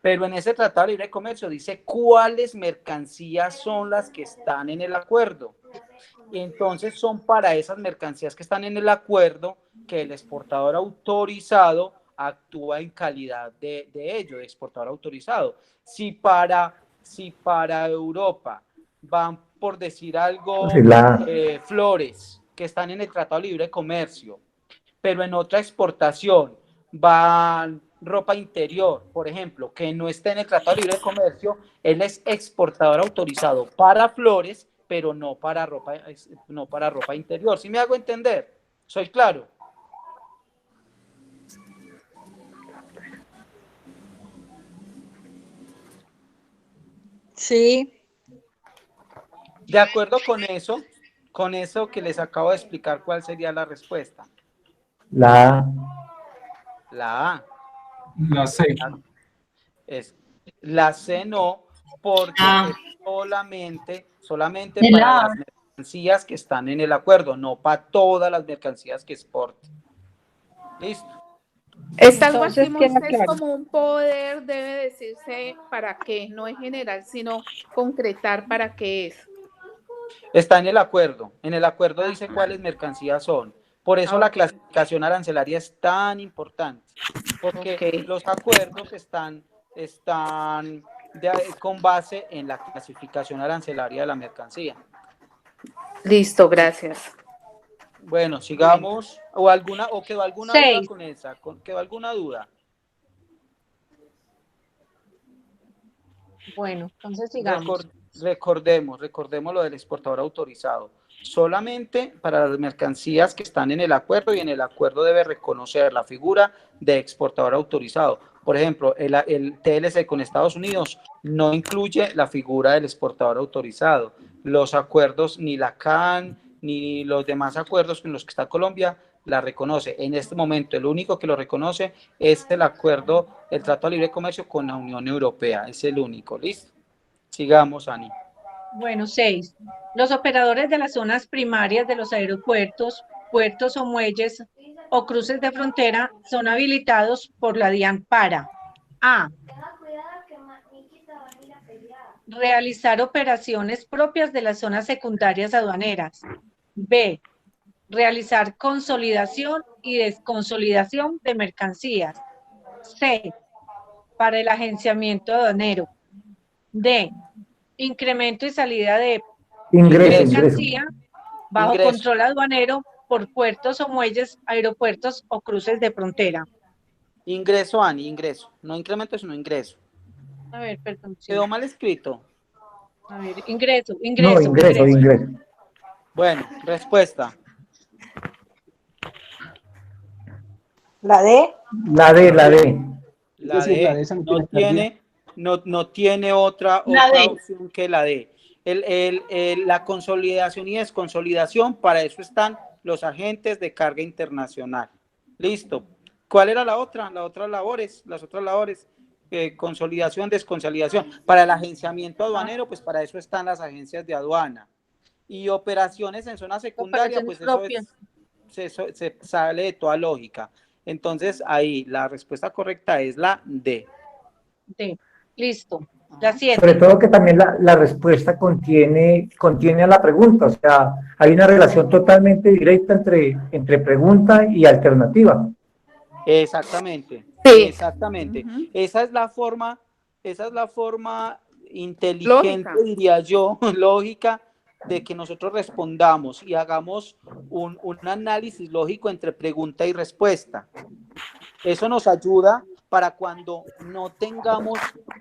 Pero en ese Tratado de Libre Comercio dice cuáles mercancías son las que están en el acuerdo. Y entonces son para esas mercancías que están en el acuerdo que el exportador autorizado actúa en calidad de ello, de exportador autorizado. Si para Europa van, por decir algo, flores que están en el Tratado de Libre Comercio, pero en otra exportación van ropa interior, por ejemplo, que no esté en el Tratado de Libre Comercio, él es exportador autorizado para flores, pero no para ropa interior. ¿Sí me hago entender? ¿Soy claro? Sí. De acuerdo con eso que les acabo de explicar, ¿cuál sería la respuesta? La A. La A. La C. La C no, porque es solamente para las mercancías que están en el acuerdo, no para todas las mercancías que exporten. ¿Listo? Es algo así, Entonces, Moisés, como un poder debe decirse para qué, no en general, sino concretar para qué es. Está en el acuerdo dice cuáles mercancías son. Por eso la clasificación arancelaria es tan importante, porque los acuerdos están con base en la clasificación arancelaria de la mercancía. Listo, gracias. Bueno, sigamos. ¿O quedó alguna duda con esa? ¿Quedó alguna duda? Bueno, entonces sigamos. Recordemos lo del exportador autorizado. Solamente para las mercancías que están en el acuerdo, y en el acuerdo debe reconocer la figura de exportador autorizado. Por ejemplo, el TLC con Estados Unidos no incluye la figura del exportador autorizado. Los acuerdos, ni la CAN, ni los demás acuerdos con los que está Colombia, la reconoce. En este momento, el único que lo reconoce es el acuerdo, el Tratado de Libre Comercio con la Unión Europea. Es el único. ¿Listo? Sigamos, Ani. Bueno, 6. Los operadores de las zonas primarias de los aeropuertos, puertos o muelles o cruces de frontera son habilitados por la DIAN para A. Realizar operaciones propias de las zonas secundarias aduaneras. B. Realizar consolidación y desconsolidación de mercancías. C. Para el agenciamiento aduanero. D. Incremento y salida de mercancía bajo control aduanero por puertos o muelles, aeropuertos o cruces de frontera. Ingreso, Ani, ingreso. No incremento, sino ingreso. A ver, perdón. Sí. ¿Quedó mal escrito? A ver, ingreso. No, ingreso. Bueno, respuesta. ¿La D? La D, la D. La Es decir, la D de esa no no tiene tiene, no tiene otra La D. opción que la D. La consolidación y desconsolidación, para eso están los agentes de carga internacional. Listo. ¿Cuál era la otra? Las otras labores, consolidación, desconsolidación. Para el agenciamiento aduanero, pues para eso están las agencias de aduana. Y operaciones en zona secundaria, pues eso se sale de toda lógica. Entonces, ahí la respuesta correcta es la D. D. Listo. La 7. Sobre todo que también la respuesta contiene a la pregunta, o sea, hay una relación totalmente directa entre pregunta y alternativa. Exactamente, Sí. exactamente. Ujú. Esa es la forma inteligente, Lógica. diría yo, lógica, de que nosotros respondamos y hagamos un análisis lógico entre pregunta y respuesta. Eso nos ayuda para cuando no tengamos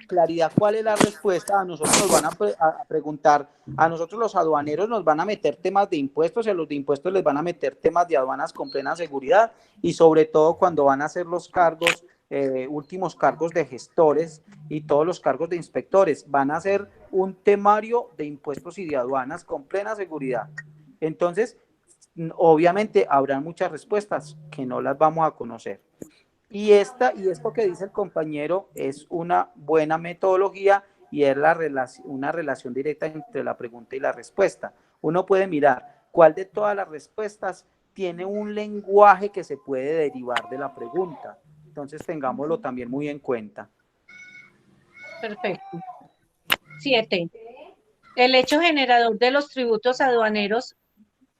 claridad cuál es la respuesta, a nosotros nos van a preguntar, a nosotros los aduaneros nos van a meter temas de impuestos, y a los de impuestos les van a meter temas de aduanas con plena seguridad, y sobre todo cuando van a hacer los cargos, últimos cargos de gestores y todos los cargos de inspectores, van a hacer un temario de impuestos y de aduanas con plena seguridad. Entonces, obviamente habrán muchas respuestas que no las vamos a conocer. Y esto que dice el compañero es una buena metodología y es una relación directa entre la pregunta y la respuesta. Uno puede mirar cuál de todas las respuestas tiene un lenguaje que se puede derivar de la pregunta. Entonces tengámoslo también muy en cuenta. Perfecto. 7. El hecho generador de los tributos aduaneros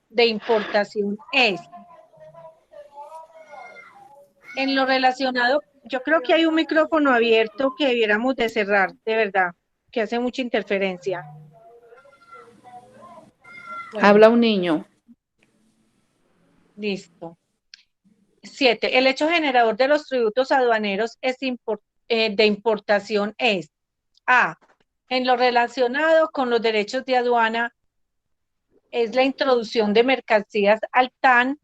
de importación es, en lo relacionado, yo creo que hay un micrófono abierto que debiéramos de cerrar, de verdad, que hace mucha interferencia. Bueno, Habla un niño. listo. 7. El hecho generador de los tributos aduaneros de importación es A. En lo relacionado con los derechos de aduana, es la introducción de mercancías al TAN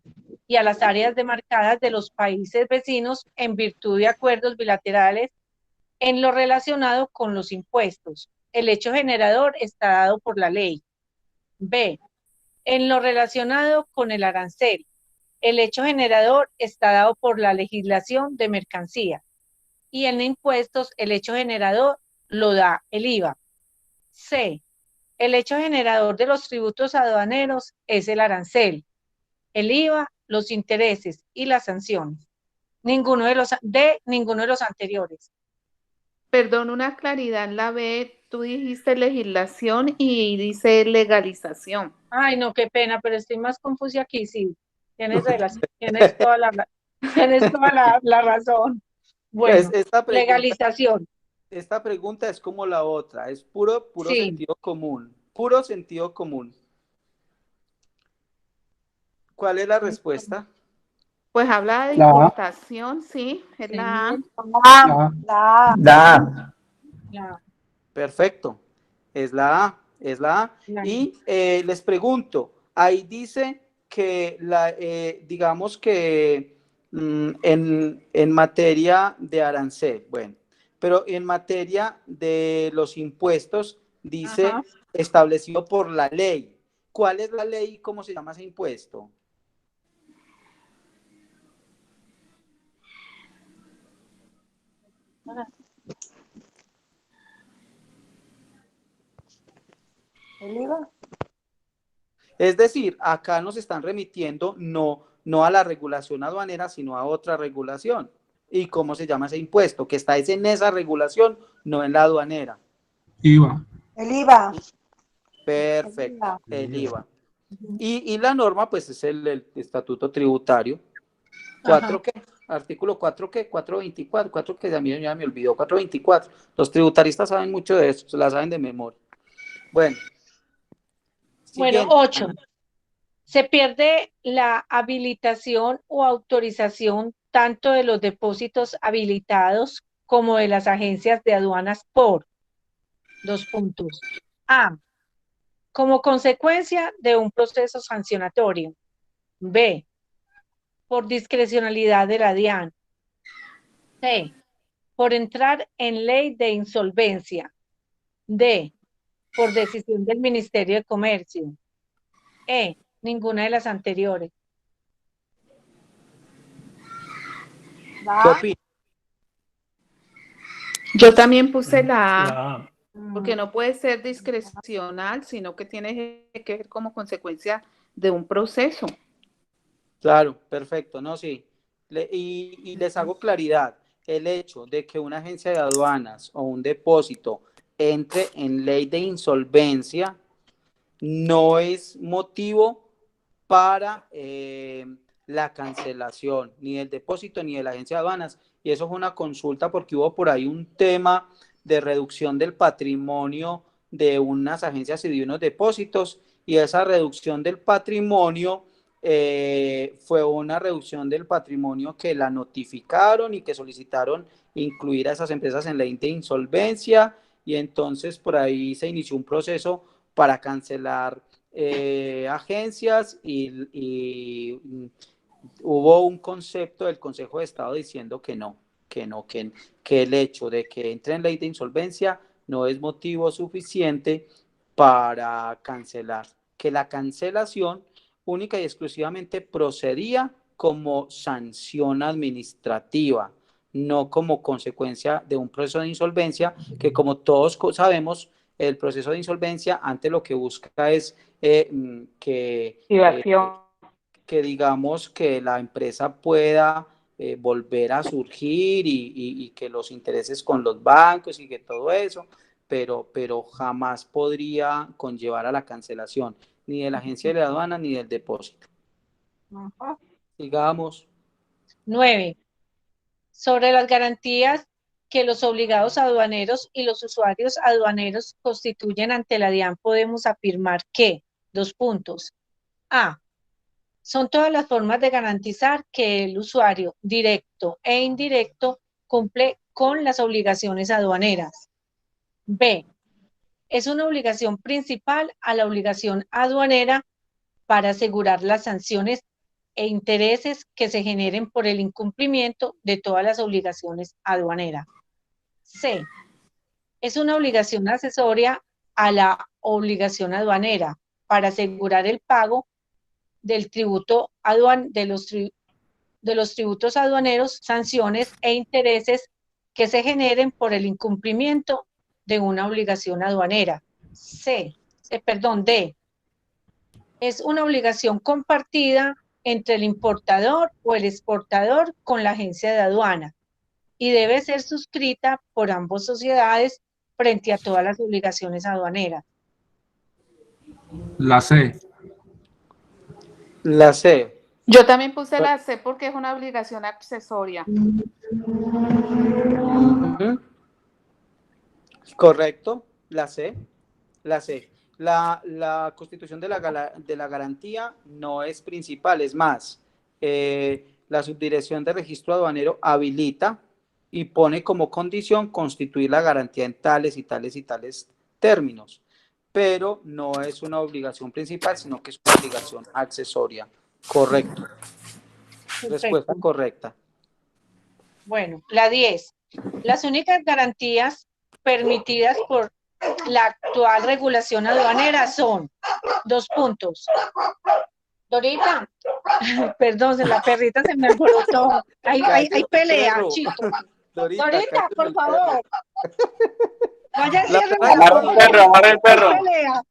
y a las áreas demarcadas de los países vecinos en virtud de acuerdos bilaterales en lo relacionado con los impuestos. El hecho generador está dado por la ley. B. En lo relacionado con el arancel. El hecho generador está dado por la legislación de mercancía. Y en impuestos, el hecho generador lo da el IVA. C. El hecho generador de los tributos aduaneros es el arancel, el IVA, los intereses y las sanciones. Ninguno de los anteriores. Perdón, una claridad, la B, tú dijiste legislación y dice legalización. Ay, no, qué pena, pero estoy más confusa aquí, sí. Tienes toda la razón. Bueno, Pues legalización. Esta pregunta es como la otra, es puro Sí. sentido común, puro sentido común. ¿Cuál es la respuesta? Pues habla de La A. importación, sí, es la A. La A. La- Perfecto, es la A, es la A. la- Y les pregunto, ahí dice que digamos que en materia de arancel, bueno, pero en materia de los impuestos dice Ajá. establecido por la ley. ¿Cuál es la ley y cómo se llama ese impuesto? ¿El IVA? Es decir, acá nos están remitiendo no a la regulación aduanera, sino a otra regulación. ¿Y cómo se llama ese impuesto? Que está en esa regulación, no en la aduanera. IVA. El IVA. Perfecto, el IVA. Y la norma, pues, es el estatuto tributario. ¿4 qué? Artículo 4 qué? 424, 4 que a mí ya me olvidó, 424. Los tributaristas saben mucho de eso, se la saben de memoria. Bueno. Bueno, Siguiente. 8. Se pierde la habilitación o autorización tanto de los depósitos habilitados como de las agencias de aduanas por 2 puntos. A. Como consecuencia de un proceso sancionatorio. B. por discrecionalidad de la DIAN. C, por entrar en ley de insolvencia. D, por decisión del Ministerio de Comercio. E, ninguna de las anteriores. ¿Qué opinas? Yo también puse la A, La- porque no puede ser discrecional, sino que tiene que ver como consecuencia de un proceso. Claro, perfecto, no, sí. Y les hago claridad, el hecho de que una agencia de aduanas o un depósito entre en ley de insolvencia no es motivo para la cancelación, ni del depósito ni de la agencia de aduanas. Y eso fue una consulta porque hubo por ahí un tema de reducción del patrimonio de unas agencias y de unos depósitos, y esa reducción del patrimonio fue una reducción del patrimonio que la notificaron y que solicitaron incluir a esas empresas en ley de insolvencia, y entonces por ahí se inició un proceso para cancelar agencias y hubo un concepto del Consejo de Estado diciendo que no, que el hecho de que entre en ley de insolvencia no es motivo suficiente para cancelar, que la cancelación única y exclusivamente procedía como sanción administrativa, no como consecuencia de un proceso de insolvencia, que como todos sabemos, el proceso de insolvencia antes lo que busca es que digamos que la empresa pueda volver a surgir y que los intereses con los bancos y que todo eso, pero jamás podría conllevar a la cancelación ni de la agencia de la aduana ni del depósito. Sigamos. 9. Sobre las garantías que los obligados aduaneros y los usuarios aduaneros constituyen ante la DIAN, podemos afirmar que, 2 puntos. A, son todas las formas de garantizar que el usuario, directo e indirecto, cumple con las obligaciones aduaneras. B, es una obligación principal a la obligación aduanera para asegurar las sanciones e intereses que se generen por el incumplimiento de todas las obligaciones aduaneras. C, es una obligación accesoria a la obligación aduanera para asegurar el pago del tributo de los tributos aduaneros, sanciones e intereses que se generen por el incumplimiento de una obligación aduanera. D, es una obligación compartida entre el importador o el exportador con la agencia de aduana y debe ser suscrita por ambas sociedades frente a todas las obligaciones aduaneras. La C. La C. Yo también puse la C porque es una obligación accesoria. Correcto, la C. La C. La constitución de la garantía no es principal, es más, la subdirección de registro aduanero habilita y pone como condición constituir la garantía en tales y tales y tales términos, pero no es una obligación principal, sino que es una obligación accesoria. Correcto. Respuesta correcta. Bueno, la 10. Las únicas garantías permitidas por la actual regulación aduanera son, 2 puntos. Dorita, perdón, la perrita se me alborotó. Hay pelea, chicos. Dorita, por favor. Vaya, cierren el perro. Hay pelea.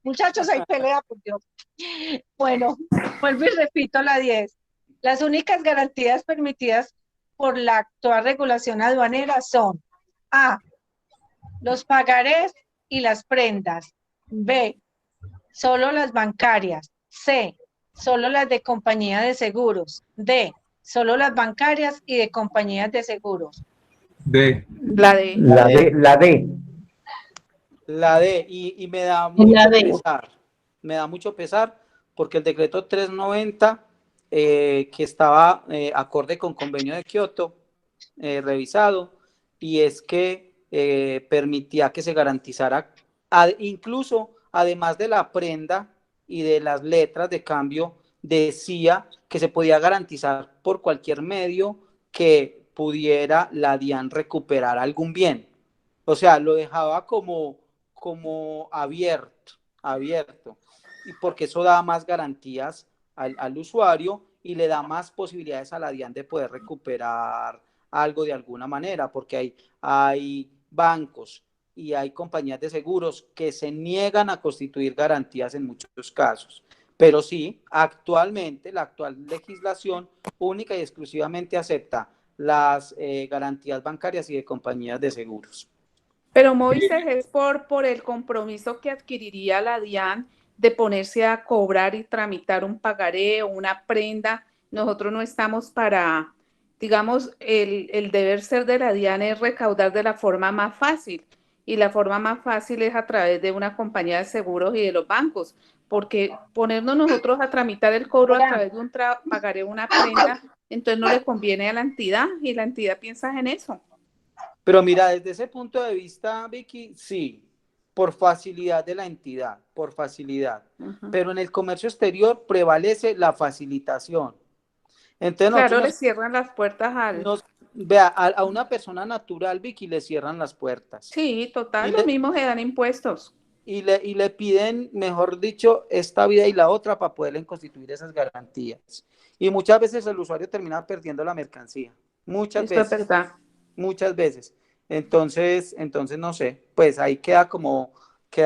Muchachos, hay pelea, por Dios. Bueno, vuelvo y repito la 10. Las únicas garantías permitidas por la actual regulación aduanera son: A, los pagarés y las prendas. B, solo las bancarias. C, solo las de compañía de seguros. D, solo las bancarias y de compañías de seguros. D. La D. La D, y me da mucho pesar. Me da mucho pesar porque el decreto 390, que estaba acorde con convenio de Kioto, revisado, y es que permitía que se garantizara, incluso además de la prenda y de las letras de cambio, decía que se podía garantizar por cualquier medio que pudiera la DIAN recuperar algún bien. O sea, lo dejaba como abierto, y porque eso da más garantías al usuario y le da más posibilidades a la DIAN de poder recuperar algo de alguna manera, porque hay bancos y hay compañías de seguros que se niegan a constituir garantías en muchos casos. Pero sí, actualmente, la actual legislación única y exclusivamente acepta las garantías bancarias y de compañías de seguros. Pero Moisés, es por el compromiso que adquiriría la DIAN de ponerse a cobrar y tramitar un pagaré o una prenda. Nosotros no estamos para, digamos, el deber ser de la DIAN es recaudar de la forma más fácil, y la forma más fácil es a través de una compañía de seguros y de los bancos, porque ponernos nosotros a tramitar el cobro a través de un pagaré o una prenda, entonces no le conviene a la entidad, y la entidad piensa en eso. Pero mira, desde ese punto de vista, Vicky, sí, por facilidad de la entidad, por facilidad. Pero en el comercio exterior prevalece la facilitación. Entonces, claro, le cierran las puertas a una persona natural, Vicky, le cierran las puertas. Sí, total, los mismos se dan impuestos. Y le piden, mejor dicho, esta vida y la otra para poderle constituir esas garantías. Y muchas veces el usuario termina perdiendo la mercancía. Muchas veces. Eso es verdad. Muchas veces. Entonces, no sé, pues ahí queda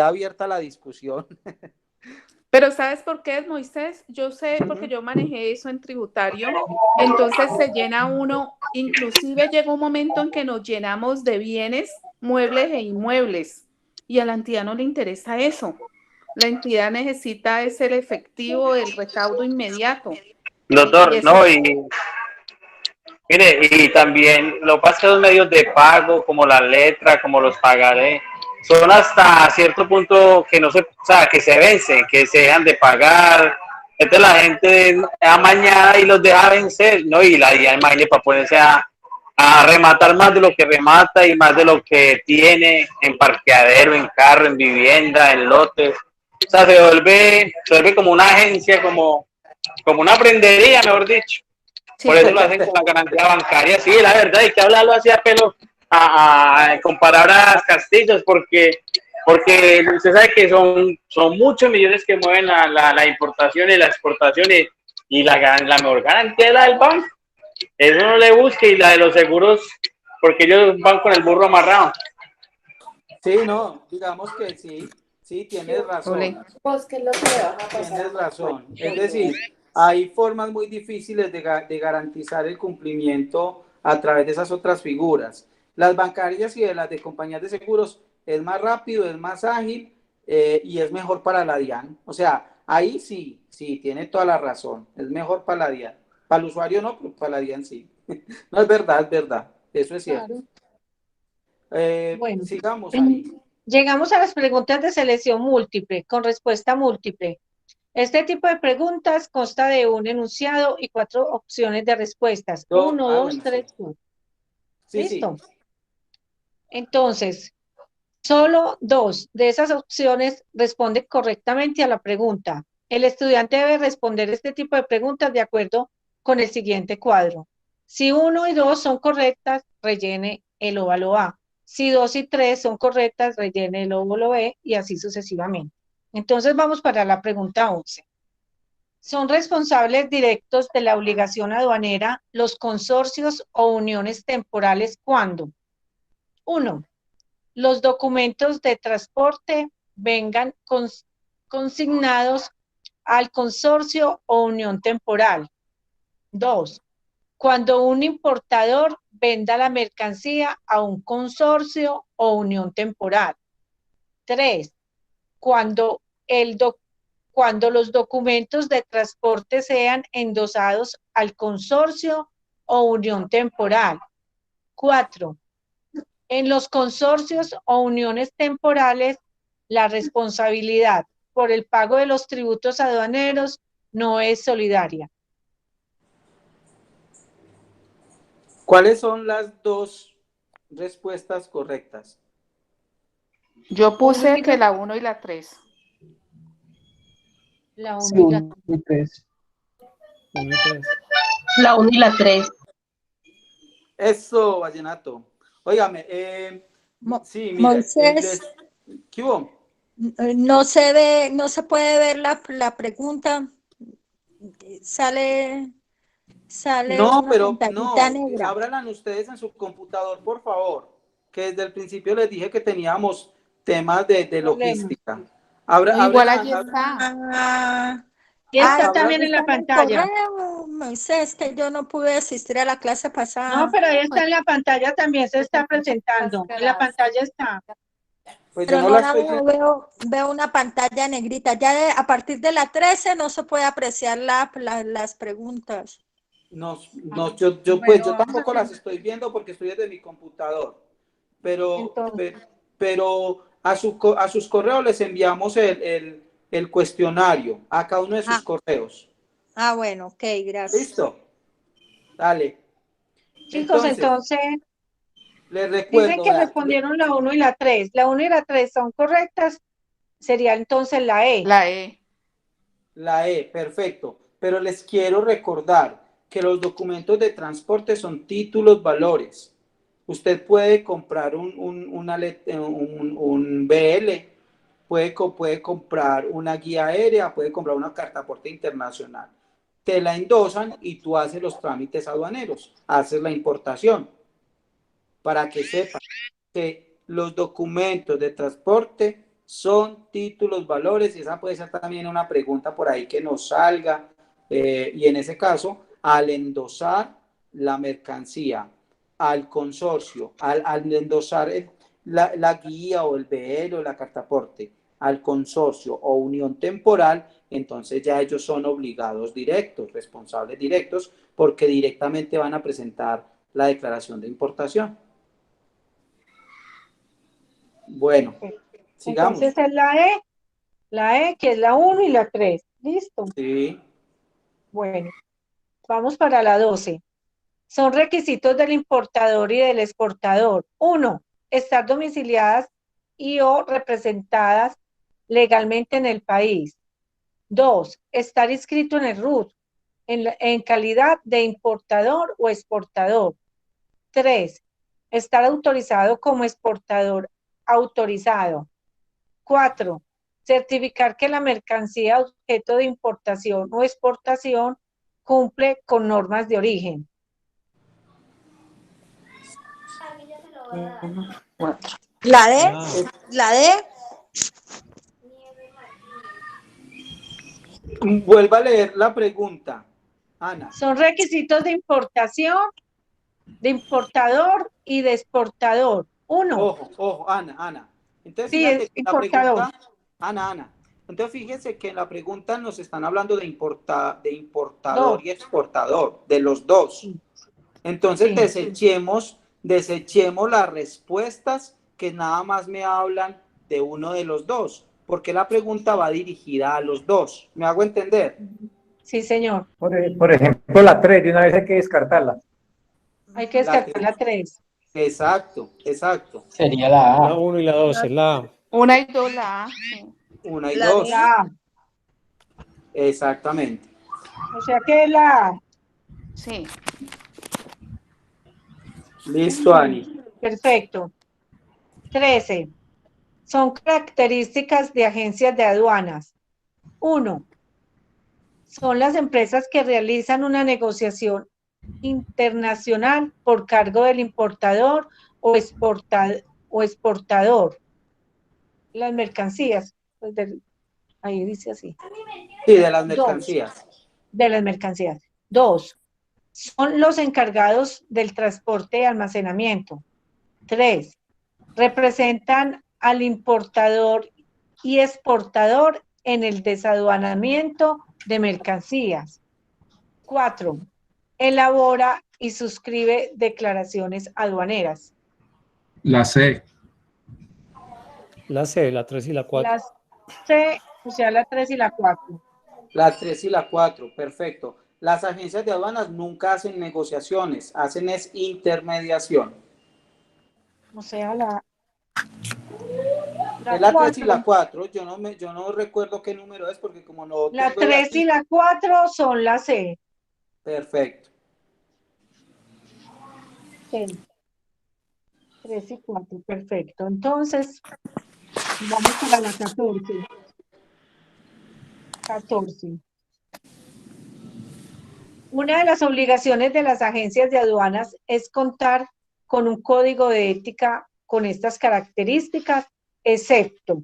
abierta la discusión. Pero ¿sabes por qué, Moisés? Yo sé, porque yo manejé eso en tributario, entonces se llena uno, inclusive llega un momento en que nos llenamos de bienes, muebles e inmuebles, y a la entidad no le interesa eso. La entidad necesita es el efectivo, el recaudo inmediato. Doctor, mire, y también lo que pasa es que los medios de pago, como la letra, como los pagaré, son hasta cierto punto que no se, o sea, que se vencen, que se dejan de pagar. Entonces la gente amañada y los deja vencer, ¿no? Y la DIAN, imagínate, para ponerse a rematar más de lo que remata y más de lo que tiene en parqueadero, en carro, en vivienda, en lotes. O sea, se vuelve como una agencia, como una prendería, mejor dicho. Por eso lo hacen con la garantía bancaria. Sí, la verdad, hay que hablarlo así a pelo, con palabras castillas, porque usted sabe que son muchos millones que mueven la importación y la exportación, y la mejor garantía es la del banco. Eso no le busque, y la de los seguros, porque ellos van con el burro amarrado. Sí, no, digamos que sí, tienes razón. Tienes razón. Es decir, hay formas muy difíciles de garantizar el cumplimiento a través de esas otras figuras. Las bancarias y de las de compañías de seguros es más rápido, es más ágil, y es mejor para la DIAN. O sea, ahí sí, tiene toda la razón. Es mejor para la DIAN. Para el usuario no, pero para la DIAN sí. No, es verdad. Eso es cierto. Bueno, sigamos ahí. Llegamos a las preguntas de selección múltiple, con respuesta múltiple. Este tipo de preguntas consta de un enunciado y 4 opciones de respuestas. 1, 2, 3, 4. ¿Listo? Sí. Entonces, solo 2 de esas opciones responden correctamente a la pregunta. El estudiante debe responder este tipo de preguntas de acuerdo con el siguiente cuadro. Si 1 y 2 son correctas, rellene el óvalo A. Si 2 y 3 son correctas, rellene el óvalo B, y así sucesivamente. Entonces vamos para la pregunta 11. ¿Son responsables directos de la obligación aduanera los consorcios o uniones temporales cuando? 1. Los documentos de transporte vengan consignados al consorcio o unión temporal. 2. Cuando un importador venda la mercancía a un consorcio o unión temporal. 3. Cuando los documentos de transporte sean endosados al consorcio o unión temporal. 4. En los consorcios o uniones temporales, la responsabilidad por el pago de los tributos aduaneros no es solidaria. ¿Cuáles son las 2 respuestas correctas? Yo puse que la 1 y la 3. La 1 y la 3. La 1 y la 3. Eso, Vallenato. Óigame, sí, mira, Moisés, ¿qué hubo? no se puede ver la pregunta. Sale No, una pero pantallita no, negra. ábranla ustedes en su computador, por favor, que desde el principio les dije que teníamos temas de logística. Igual allí está. Y está Está también en la en el pantalla. correo, Moisés, que yo no pude asistir a la clase pasada. No, pero ahí está en la pantalla, también se está presentando. En la pantalla está. Pues Pero yo no no la la estoy veo, viendo. veo una pantalla negrita. Ya a partir de la 13 no se puede apreciar las preguntas. No, yo pues yo tampoco las estoy viendo porque estoy desde mi computador. Pero a sus correos les enviamos el cuestionario a cada uno de sus correos. Bueno, ok, gracias. ¿Listo? Dale. Chicos, entonces les recuerdo. Dicen que respondieron la 1 y la 3. La 1 y la 3 son correctas. Sería entonces la E. La E. La E, perfecto. Pero les quiero recordar que los documentos de transporte son títulos, valores. Usted puede comprar un BL, puede comprar una guía aérea, puede comprar una carta aporte internacional. Te la endosan y tú haces los trámites aduaneros, haces la importación. Para que sepan que los documentos de transporte son títulos, valores, y esa puede ser también una pregunta por ahí que nos salga, y en ese caso, al endosar la mercancía al consorcio, al endosar la guía o el BL o la carta aporte al consorcio o unión temporal, entonces ya ellos son obligados directos, responsables directos, porque directamente van a presentar la declaración de importación. Bueno, sigamos. Entonces es la E que es la 1 y la 3. ¿Listo? Sí. Bueno, vamos para la 12. Son requisitos del importador y del exportador. 1. Estar domiciliadas y o representadas legalmente en el país. 2. Estar inscrito en el RUT en calidad de importador o exportador. 3. Estar autorizado como exportador autorizado. 4. Certificar que la mercancía objeto de importación o exportación cumple con normas de origen. 4. La D. Vuelva a leer la pregunta, Ana. Son requisitos de importación, de importador y de exportador. 1. Ojo, Ana. Entonces, sí, fíjate es que importador. La pregunta, Ana. Entonces, fíjense que en la pregunta nos están hablando de importador y exportador, de los dos. Entonces, desechemos las respuestas que nada más me hablan de uno de los dos, porque la pregunta va dirigida a los dos. ¿Me hago entender? Sí, señor. Por ejemplo, la 3, de una vez hay que descartarla. Hay que descartar la 3. Exacto. Sería la A. La 1 y la 2 es la A. 1 y 2 la A. Sí. 1 y 2. La A. Exactamente. O sea que es la A. Sí. Listo, Ani. Perfecto. 13. Son características de agencias de aduanas. 1. Son las empresas que realizan una negociación internacional por cargo del importador o exportador. Las mercancías. Pues ahí dice así. Sí, de las mercancías. De las mercancías. 2. Son los encargados del transporte y almacenamiento. 3. Representan al importador y exportador en el desaduanamiento de mercancías. 4. Elabora y suscribe declaraciones aduaneras. La C. La C, la 3 y la 4. La C, o sea, la 3 y la 4. La 3 y la 4, perfecto. Las agencias de aduanas nunca hacen negociaciones, hacen es intermediación. O sea, la es la 3 y la 4, yo no recuerdo qué número es porque como no... La 3 y la 4 son la C. Perfecto. Sí. 3 y 4, perfecto. Entonces, vamos para la 14. 14. Una de las obligaciones de las agencias de aduanas es contar con un código de ética con estas características, excepto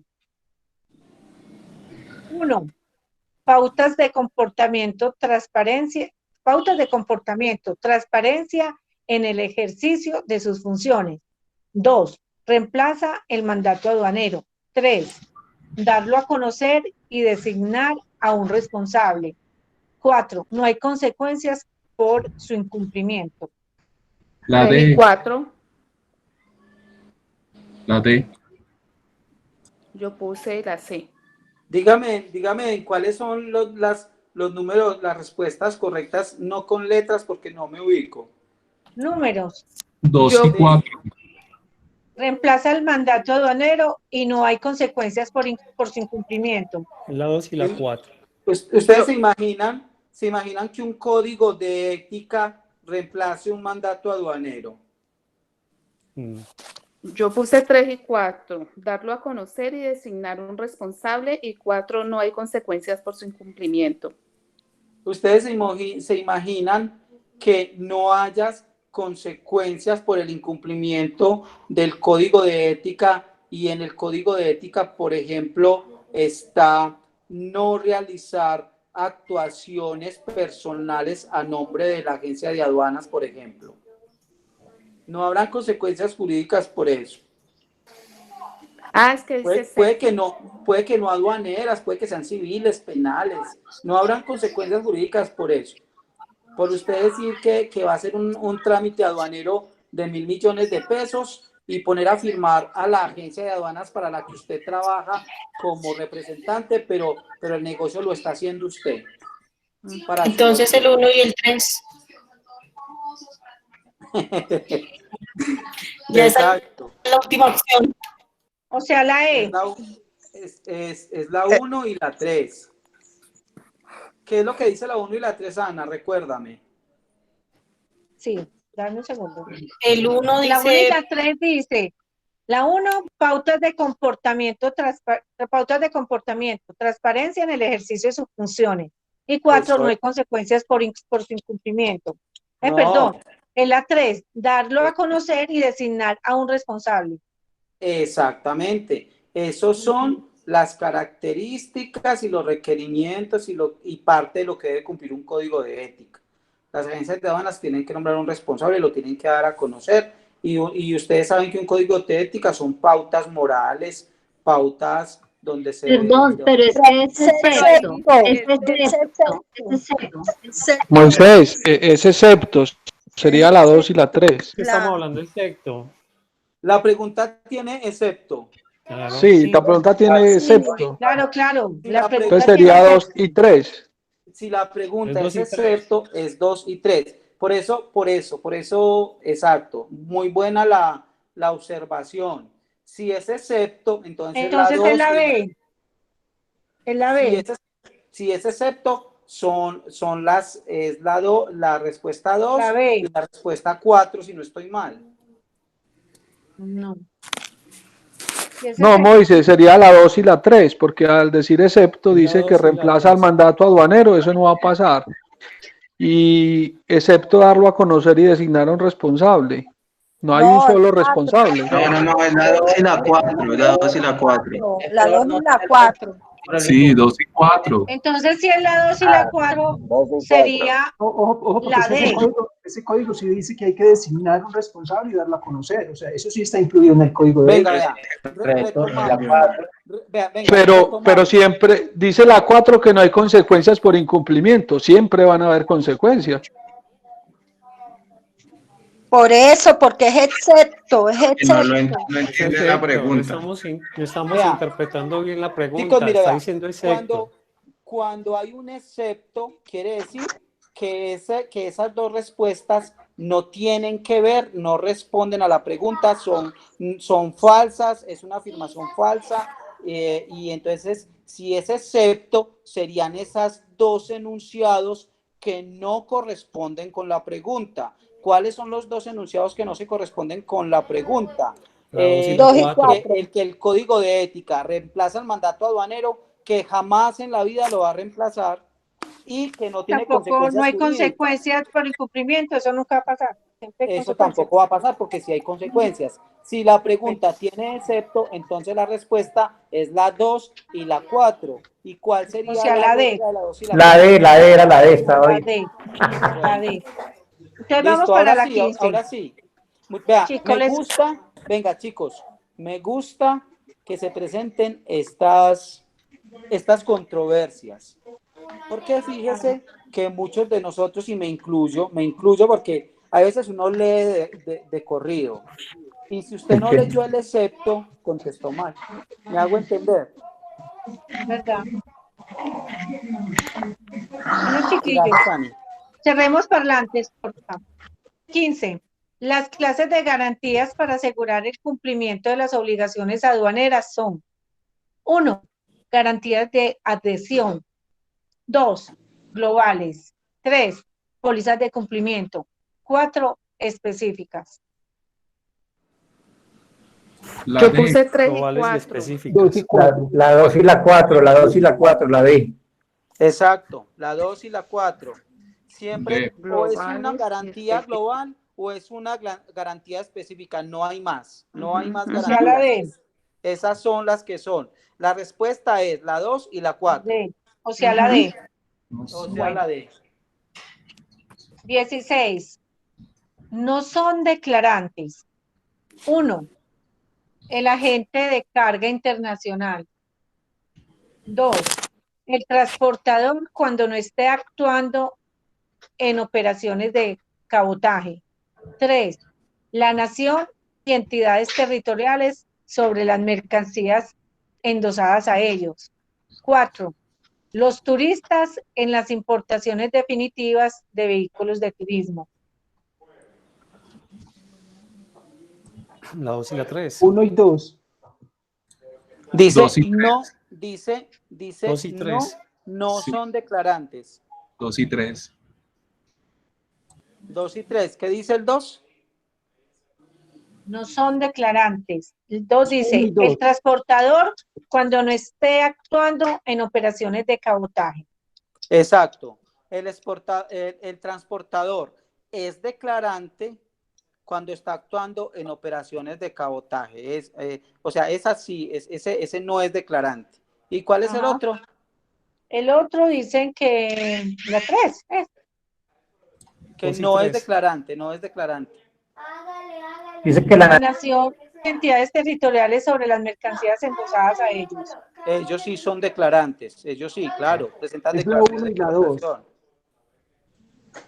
1. Pautas de comportamiento, transparencia en el ejercicio de sus funciones. 2. Reemplaza el mandato aduanero. 3. Darlo a conocer y designar a un responsable. 4. No hay consecuencias por su incumplimiento. La D. 4. La D. Yo puse la C. Dígame cuáles son los números, las respuestas correctas, no con letras porque no me ubico. Números. 2 y 4. Reemplaza el mandato aduanero y no hay consecuencias por su incumplimiento. La 2 y la 4. ¿Ustedes se imaginan que un código de ética reemplace un mandato aduanero? Yo puse 3 y 4, darlo a conocer y designar un responsable, y 4, no hay consecuencias por su incumplimiento. ¿Ustedes se imaginan que no haya consecuencias por el incumplimiento del código de ética, y en el código de ética, por ejemplo, está no realizar actuaciones personales a nombre de la agencia de aduanas, por ejemplo? No habrán consecuencias jurídicas por eso. Es que puede que no aduaneras, puede que sean civiles, penales. No habrán consecuencias jurídicas por eso. Por usted decir que va a ser un trámite aduanero de 1.000 millones de pesos y poner a firmar a la agencia de aduanas para la que usted trabaja como representante, pero el negocio lo está haciendo usted. Entonces el 1 y el 3. Ya esa es la última opción. O sea, la E. Es la 1 y la 3. ¿Qué es lo que dice la 1 y la 3, Ana? Recuérdame. Sí, dame un segundo. El 1 dice... La 1 y la 3 dice, la 1, pautas de comportamiento, transparencia en el ejercicio de sus funciones. Y 4, no hay consecuencias por su incumplimiento. No. Perdón. En la 3, darlo a conocer y designar a un responsable. Exactamente. Esos son las características y los requerimientos y parte de lo que debe cumplir un código de ética. Las agencias de aduanas tienen que nombrar un responsable, lo tienen que dar a conocer, y ustedes saben que un código de ética son pautas morales, pautas donde se... Perdón, pero es que es excepto. Moisés, ese excepto sería la 2 y la 3. Estamos hablando del excepto. La pregunta tiene excepto. Claro. Sí, la pregunta tiene excepto. Claro. Entonces sería 2 y 3. Si la pregunta es excepto, es 2 y 3. Por eso, exacto. Muy buena la observación. Si es excepto, entonces la 2 es la B. Es la B. Si es excepto, la respuesta 2 y la respuesta 4, si no estoy mal. No. No, Moisés, sería la 2 y la 3, porque al decir excepto dice que reemplaza al mandato aduanero, eso no va a pasar. Y excepto darlo a conocer y designar a un responsable. No hay un solo responsable. No, es la 2 y la 4, la 2 y la 4. La 2 y la 4. Sí, 2 y 4. Entonces, si es la 2 y la 4, sería Ojo, la D. Ese código sí dice que hay que designar un responsable y darlo a conocer. O sea, eso sí está incluido en el código de ética. Pero siempre dice la 4 que no hay consecuencias por incumplimiento. Siempre van a haber consecuencias. Por eso, porque es excepto. No entiende la pregunta. No estamos interpretando bien la pregunta. Chicos, mira, está diciendo excepto. Cuando hay un excepto, quiere decir que esas dos respuestas no tienen que ver, no responden a la pregunta, son falsas, es una afirmación falsa, y entonces, si es excepto, serían esas dos enunciados que no corresponden con la pregunta. ¿Cuáles son los dos enunciados que no se corresponden con la pregunta? El que el código de ética reemplaza el mandato aduanero, que jamás en la vida lo va a reemplazar, y que no tiene consecuencias no hay jurídicas. consecuencias por incumplimiento, eso nunca va a pasar. Eso tampoco va a pasar porque sí hay consecuencias. Si la pregunta tiene excepto, entonces la respuesta es la 2 y la 4. ¿Y cuál sería la D? La 2 y la 4? La D era la D, estaba La ahí. D. La D. Entonces Listo, vamos para ahora la sí, 15. ahora sí. Vea, Chicos, me gusta, venga chicos, me gusta que se presenten estas controversias. Porque fíjese que muchos de nosotros, y me incluyo porque a veces uno lee de corrido. Y si usted no leyó el excepto, contestó mal. ¿Me hago entender? ¿Verdad? Bueno, chiquillos, cerremos parlantes, por favor. 15. Las clases de garantías para asegurar el cumplimiento de las obligaciones aduaneras son: 1. Garantías de adhesión. 2. Globales. 3. Pólizas de cumplimiento. 4. Específicas. Yo puse 3 y 4. La 2 y la 4, la 2 y la 4, la D. Exacto, la 2 y la 4. Siempre D. o es una garantía global o es una garantía específica, no hay más. No hay más garantías. O sea, la D. Esas son las que son. La respuesta es la 2 y la 4. D. O sea, la D. O sea, la D. 16. No son declarantes. 1. El agente de carga internacional. 2. El transportador cuando no esté actuando en operaciones de cabotaje. 3. La nación y entidades territoriales sobre las mercancías endosadas a ellos. 4. Los turistas en las importaciones definitivas de vehículos de turismo. La 2 y la 3. 1 y 2. Dice, 2 y 3. no, dice, 2 y 3. no Sí. son declarantes. 2 y 3. 2 y 3. ¿Qué dice el 2? No son declarantes. El 2 dice, el transportador cuando no esté actuando en operaciones de cabotaje. Exacto. El transportador es declarante cuando está actuando en operaciones de cabotaje. O sea, es así, ese no es declarante. ¿Y cuál es el otro? El otro dicen que la 3 es. Que no es declarante, no es declarante. Dice que La nación y entidades territoriales sobre las mercancías endosadas a ellos. Ellos sí son declarantes, ellos sí, claro, presentan Es la declaraciones 1 de y la 2. importación.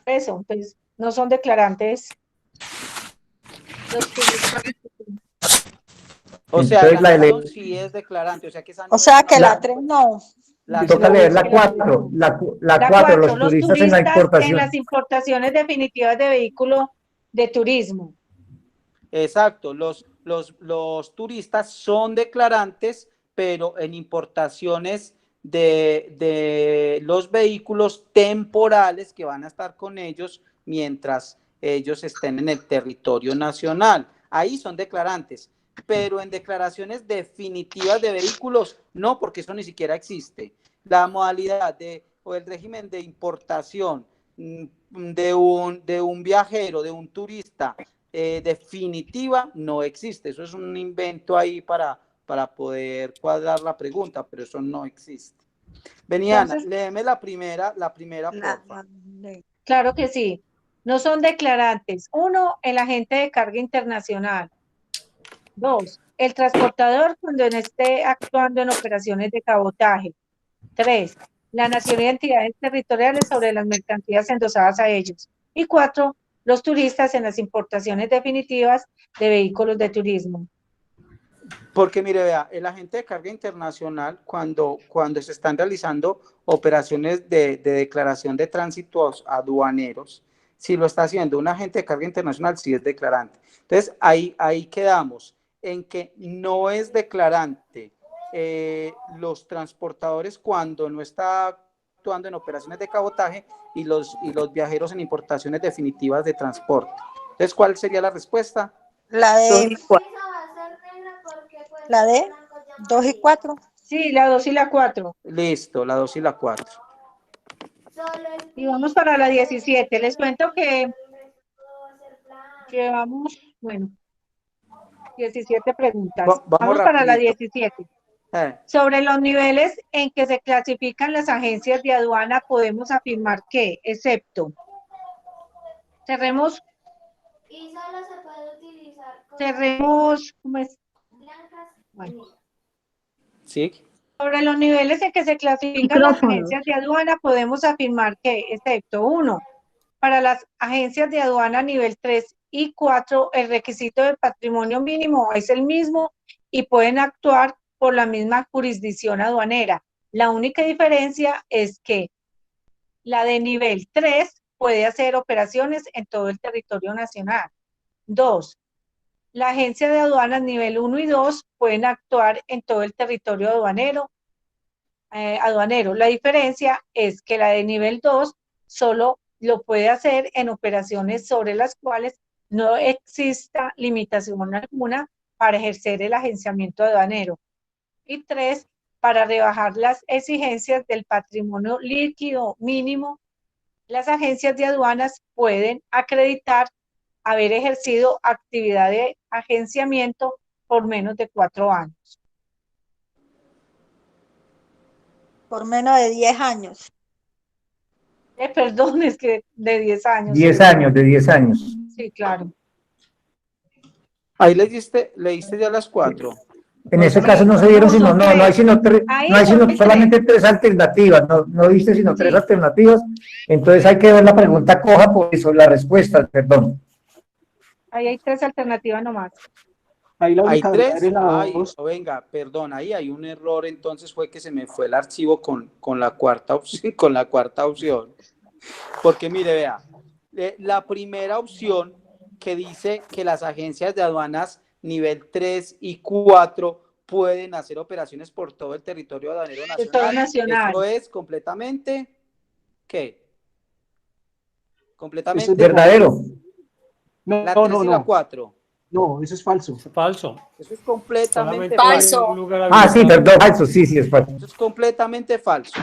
Eso, pues no son declarantes. O sea, entonces la la nación sí es declarante, o sea que esa no O sea que la- la 3 no. Toca leer la 4. La 4, los turistas en la importación. en las importaciones definitivas de vehículo de turismo. Exacto, los turistas son declarantes, pero en importaciones de los vehículos temporales que van a estar con ellos mientras ellos estén en el territorio nacional. Ahí son declarantes, pero en declaraciones definitivas de vehículos, no, porque eso ni siquiera existe. La modalidad o el régimen de importación de un viajero, de un turista, definitiva no existe. Eso es un invento ahí para poder cuadrar la pregunta, pero eso no existe. Beniana, léeme la primera, porfa. Claro que sí. No son declarantes. 1, el agente de carga internacional. 2, el transportador cuando no esté actuando en operaciones de cabotaje. 3, la nación y entidades territoriales sobre las mercancías endosadas a ellos. Y 4, los turistas en las importaciones definitivas de vehículos de turismo. Porque mire, vea, el agente de carga internacional, cuando se están realizando operaciones de declaración de tránsitos aduaneros, si lo está haciendo un agente de carga internacional, sí es declarante. Entonces, ahí quedamos en que no es declarante los transportadores cuando no está actuando en operaciones de cabotaje y los viajeros en importaciones definitivas de transporte. Entonces, ¿cuál sería la respuesta? La de 2 y 4. Sí, la 2 y la 4. Listo, la 2 y la 4. Y vamos para la 17. Les cuento que llevamos, bueno, 17 preguntas. Vamos para la 17. Sobre los niveles en que se clasifican las agencias de aduana, podemos afirmar que, excepto, cerremos, ¿cómo es? Bueno. Sí. Sobre los niveles en que se clasifican las agencias de aduana, podemos afirmar que, excepto 1, para las agencias de aduana nivel 3 y 4, el requisito de patrimonio mínimo es el mismo y pueden actuar por la misma jurisdicción aduanera. La única diferencia es que la de nivel 3 puede hacer operaciones en todo el territorio nacional. 2. La agencia de aduanas nivel 1 y 2 pueden actuar en todo el territorio aduanero. La diferencia es que la de nivel 2 solo lo puede hacer en operaciones sobre las cuales no exista limitación alguna para ejercer el agenciamiento aduanero. Y 3, para rebajar las exigencias del patrimonio líquido mínimo, las agencias de aduanas pueden acreditar haber ejercido actividad de agenciamiento por menos de 4 años. Por menos de 10 años. Perdón, es que de 10 años. 10 años, de 10 años. Sí, claro. Ahí leíste ya las 4. En ese caso no se dieron sino, no hay sino tres, no hay sino solamente 3 alternativas, no diste sino 3 alternativas, entonces hay que ver la pregunta coja por eso, la respuesta, perdón. Ahí hay 3 alternativas nomás. Ahí hay 3, venga, perdón, ahí hay un error, entonces fue que se me fue el archivo con la cuarta opción, porque mire, vea, la primera opción que dice que las agencias de aduanas nivel 3 y 4 pueden hacer operaciones por todo el territorio aduanero nacional. Esto es completamente, ¿qué? Completamente. ¿Es verdadero? No, la 3 y la 4. No, eso es falso. Falso. Eso es completamente falso. Sí, perdón, falso, sí, es falso. Eso es completamente falso.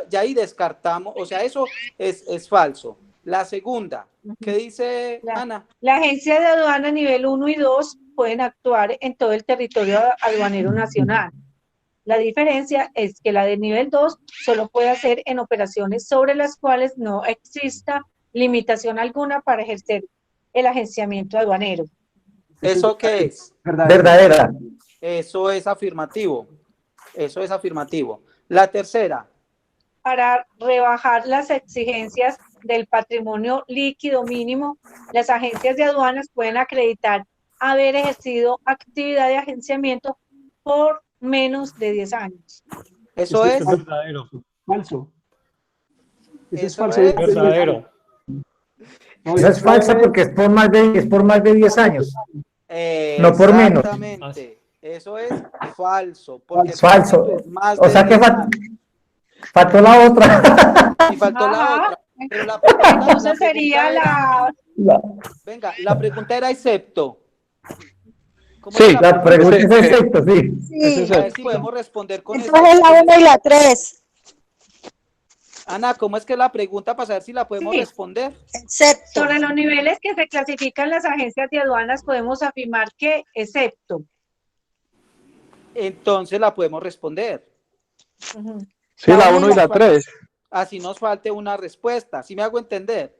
Ya ahí descartamos, o sea, eso es falso. La segunda, ¿qué dice Ana? La agencia de aduana nivel 1 y 2 pueden actuar en todo el territorio aduanero nacional. La diferencia es que la de nivel 2 solo puede hacer en operaciones sobre las cuales no exista limitación alguna para ejercer el agenciamiento aduanero. ¿Eso qué es? Verdadera. Eso es afirmativo. La tercera. Para rebajar las exigencias del patrimonio líquido mínimo, las agencias de aduanas pueden acreditar haber ejercido actividad de agenciamiento por menos de 10 años. Eso es verdadero. Falso. Eso es falso. es verdadero. No, Esa es falsa porque es por más de 10 años. No por menos. Exactamente. Eso es falso. Porque Falso. Es más o sea que faltó la otra. Y faltó la otra. Pero entonces sería Venga, la pregunta era excepto. Sí, la pregunta es excepto, sí. A ver si podemos responder con eso. Entonces la 1 y la 3. Ana, ¿cómo es que la pregunta para saber si la podemos responder? Excepto. Sobre los niveles que se clasifican las agencias de aduanas, podemos afirmar que excepto. Entonces la podemos responder. Sí, la 1 y la 3. Así nos falte una respuesta. ¿Sí me hago entender?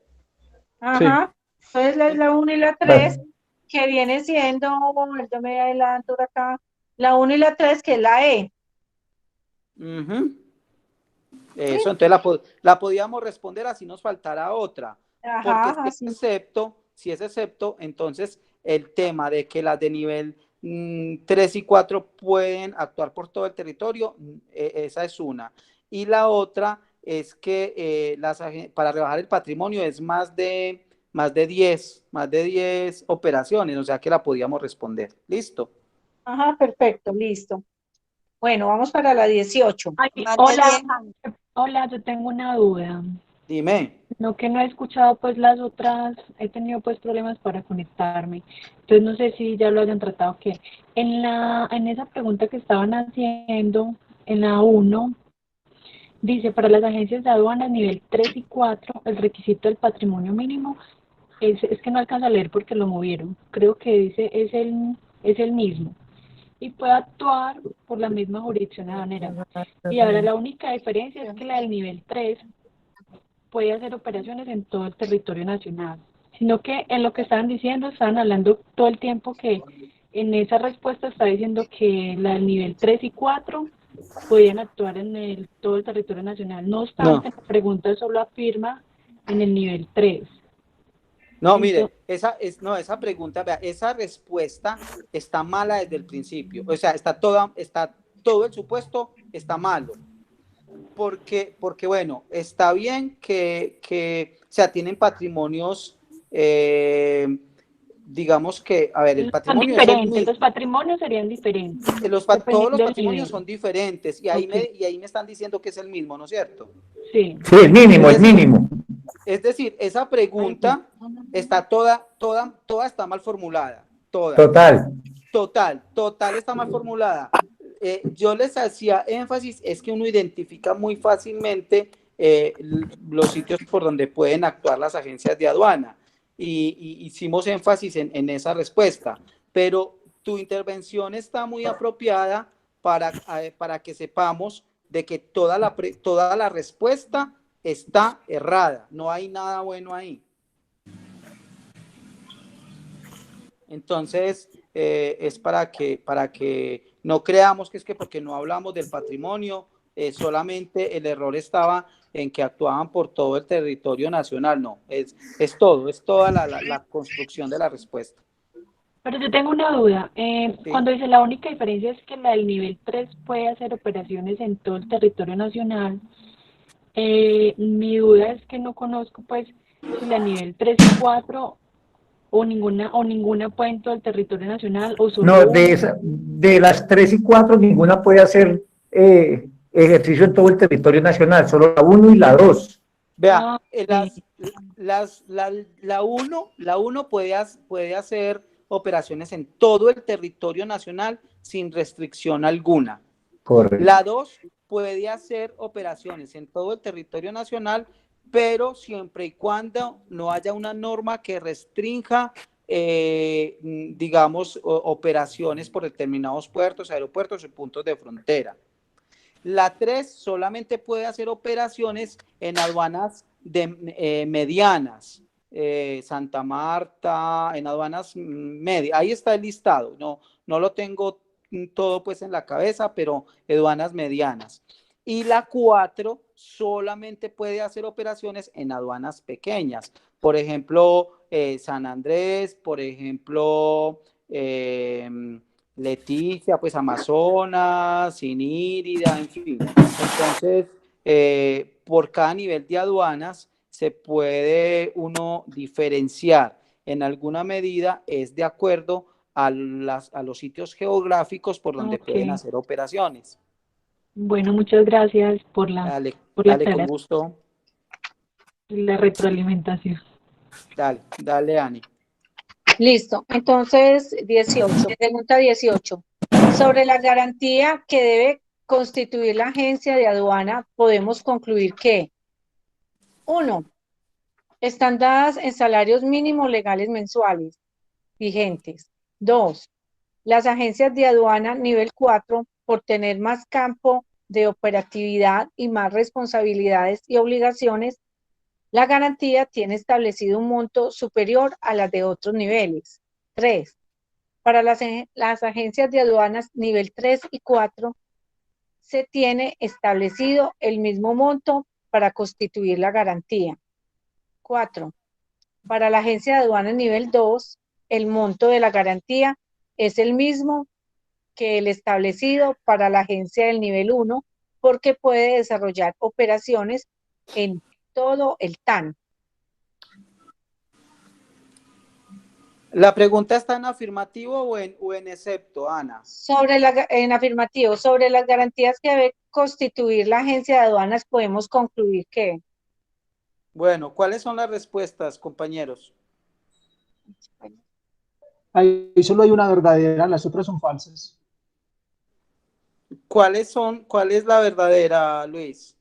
Ajá. Sí. Entonces la 1 y la 3, que viene siendo, yo me adelanto de acá, la 1 y la 3, que es la E. Eso, entonces la podíamos responder, así nos faltará otra. Ajá, porque si es excepto, entonces el tema de que las de nivel 3 y 4 pueden actuar por todo el territorio, esa es una. Y la otra es que para rebajar el patrimonio es más de 10 operaciones, o sea que la podíamos responder. ¿Listo? Ajá, perfecto, listo. Bueno, vamos para la 18. Hola, Hola, yo tengo una duda. Dime. No que no he escuchado pues las otras, he tenido pues problemas para conectarme. Entonces no sé si ya lo hayan tratado que en esa pregunta que estaban haciendo, en la 1, dice para las agencias de aduanas nivel 3 y 4, el requisito del patrimonio mínimo es que no alcanzo a leer porque lo movieron. Creo que dice es el mismo. Y puede actuar por la misma jurisdicción aduanera. Y ahora la única diferencia es que la del nivel 3 puede hacer operaciones en todo el territorio nacional, sino que en lo que estaban diciendo, estaban hablando todo el tiempo que en esa respuesta está diciendo que la del nivel 3 y 4 podían actuar en todo el territorio nacional. No obstante, la pregunta solo afirma en el nivel 3. No, mire, esa pregunta, vea, esa respuesta está mala desde el principio. O sea, todo el supuesto está malo. Porque bueno, está bien que o sea, tienen patrimonios, digamos que, a ver, el patrimonio es el mismo. Los patrimonios serían diferentes. Todos los patrimonios son diferentes y ahí me están diciendo que es el mismo, ¿no es cierto? Sí. Sí, el mínimo. Es decir, esa pregunta está toda está mal formulada. Total está mal formulada. Yo les hacía énfasis, es que uno identifica muy fácilmente los sitios por donde pueden actuar las agencias de aduana y hicimos énfasis en esa respuesta, pero tu intervención está muy apropiada para que sepamos de que toda la respuesta está errada, no hay nada bueno ahí. Entonces, es para que no creamos que es que porque no hablamos del patrimonio, solamente el error estaba en que actuaban por todo el territorio nacional. No, es toda la construcción de la respuesta. Pero yo tengo una duda. Cuando dice la única diferencia es que la del nivel 3 puede hacer operaciones en todo el territorio nacional, mi duda es que no conozco pues si la nivel 3 y 4 o ninguna puede en todo el territorio nacional o solo no, de las 3 y 4 ninguna puede hacer ejercicio en todo el territorio nacional, solo la 1 y la 2. Vea, la 1 puede hacer operaciones en todo el territorio nacional sin restricción alguna. Correcto. La 2 puede hacer operaciones en todo el territorio nacional, pero siempre y cuando no haya una norma que restrinja, digamos, operaciones por determinados puertos, aeropuertos y puntos de frontera. La 3 solamente puede hacer operaciones en aduanas medianas, Santa Marta, en aduanas medias. Ahí está el listado, no lo tengo todo pues en la cabeza, pero aduanas medianas. Y la 4 solamente puede hacer operaciones en aduanas pequeñas. Por ejemplo, San Andrés, por ejemplo, Leticia, pues Amazonas, Inírida, en fin. Entonces, por cada nivel de aduanas se puede uno diferenciar. En alguna medida es de acuerdo a los sitios geográficos por donde pueden hacer operaciones. Bueno, muchas gracias por la dale con gusto. La retroalimentación. Dale, Ani. Listo. Entonces, 18. Pregunta 18. Sobre la garantía que debe constituir la agencia de aduana, podemos concluir que 1. Están dadas en salarios mínimos legales mensuales vigentes. 2. Las agencias de aduana nivel 4, por tener más campo de operatividad y más responsabilidades y obligaciones, la garantía tiene establecido un monto superior a las de otros niveles. 3. Para las agencias de aduanas nivel 3 y 4, se tiene establecido el mismo monto para constituir la garantía. 4. Para la agencia de aduanas nivel 2, el monto de la garantía es el mismo que el establecido para la agencia del nivel 1, porque puede desarrollar operaciones en todo el TAN. La pregunta está en afirmativo o en excepto, Ana. En afirmativo, sobre las garantías que debe constituir la agencia de aduanas, podemos concluir que. Bueno, ¿cuáles son las respuestas, compañeros? Ahí solo hay una verdadera, las otras son falsas. ¿Cuál es la verdadera, Luis?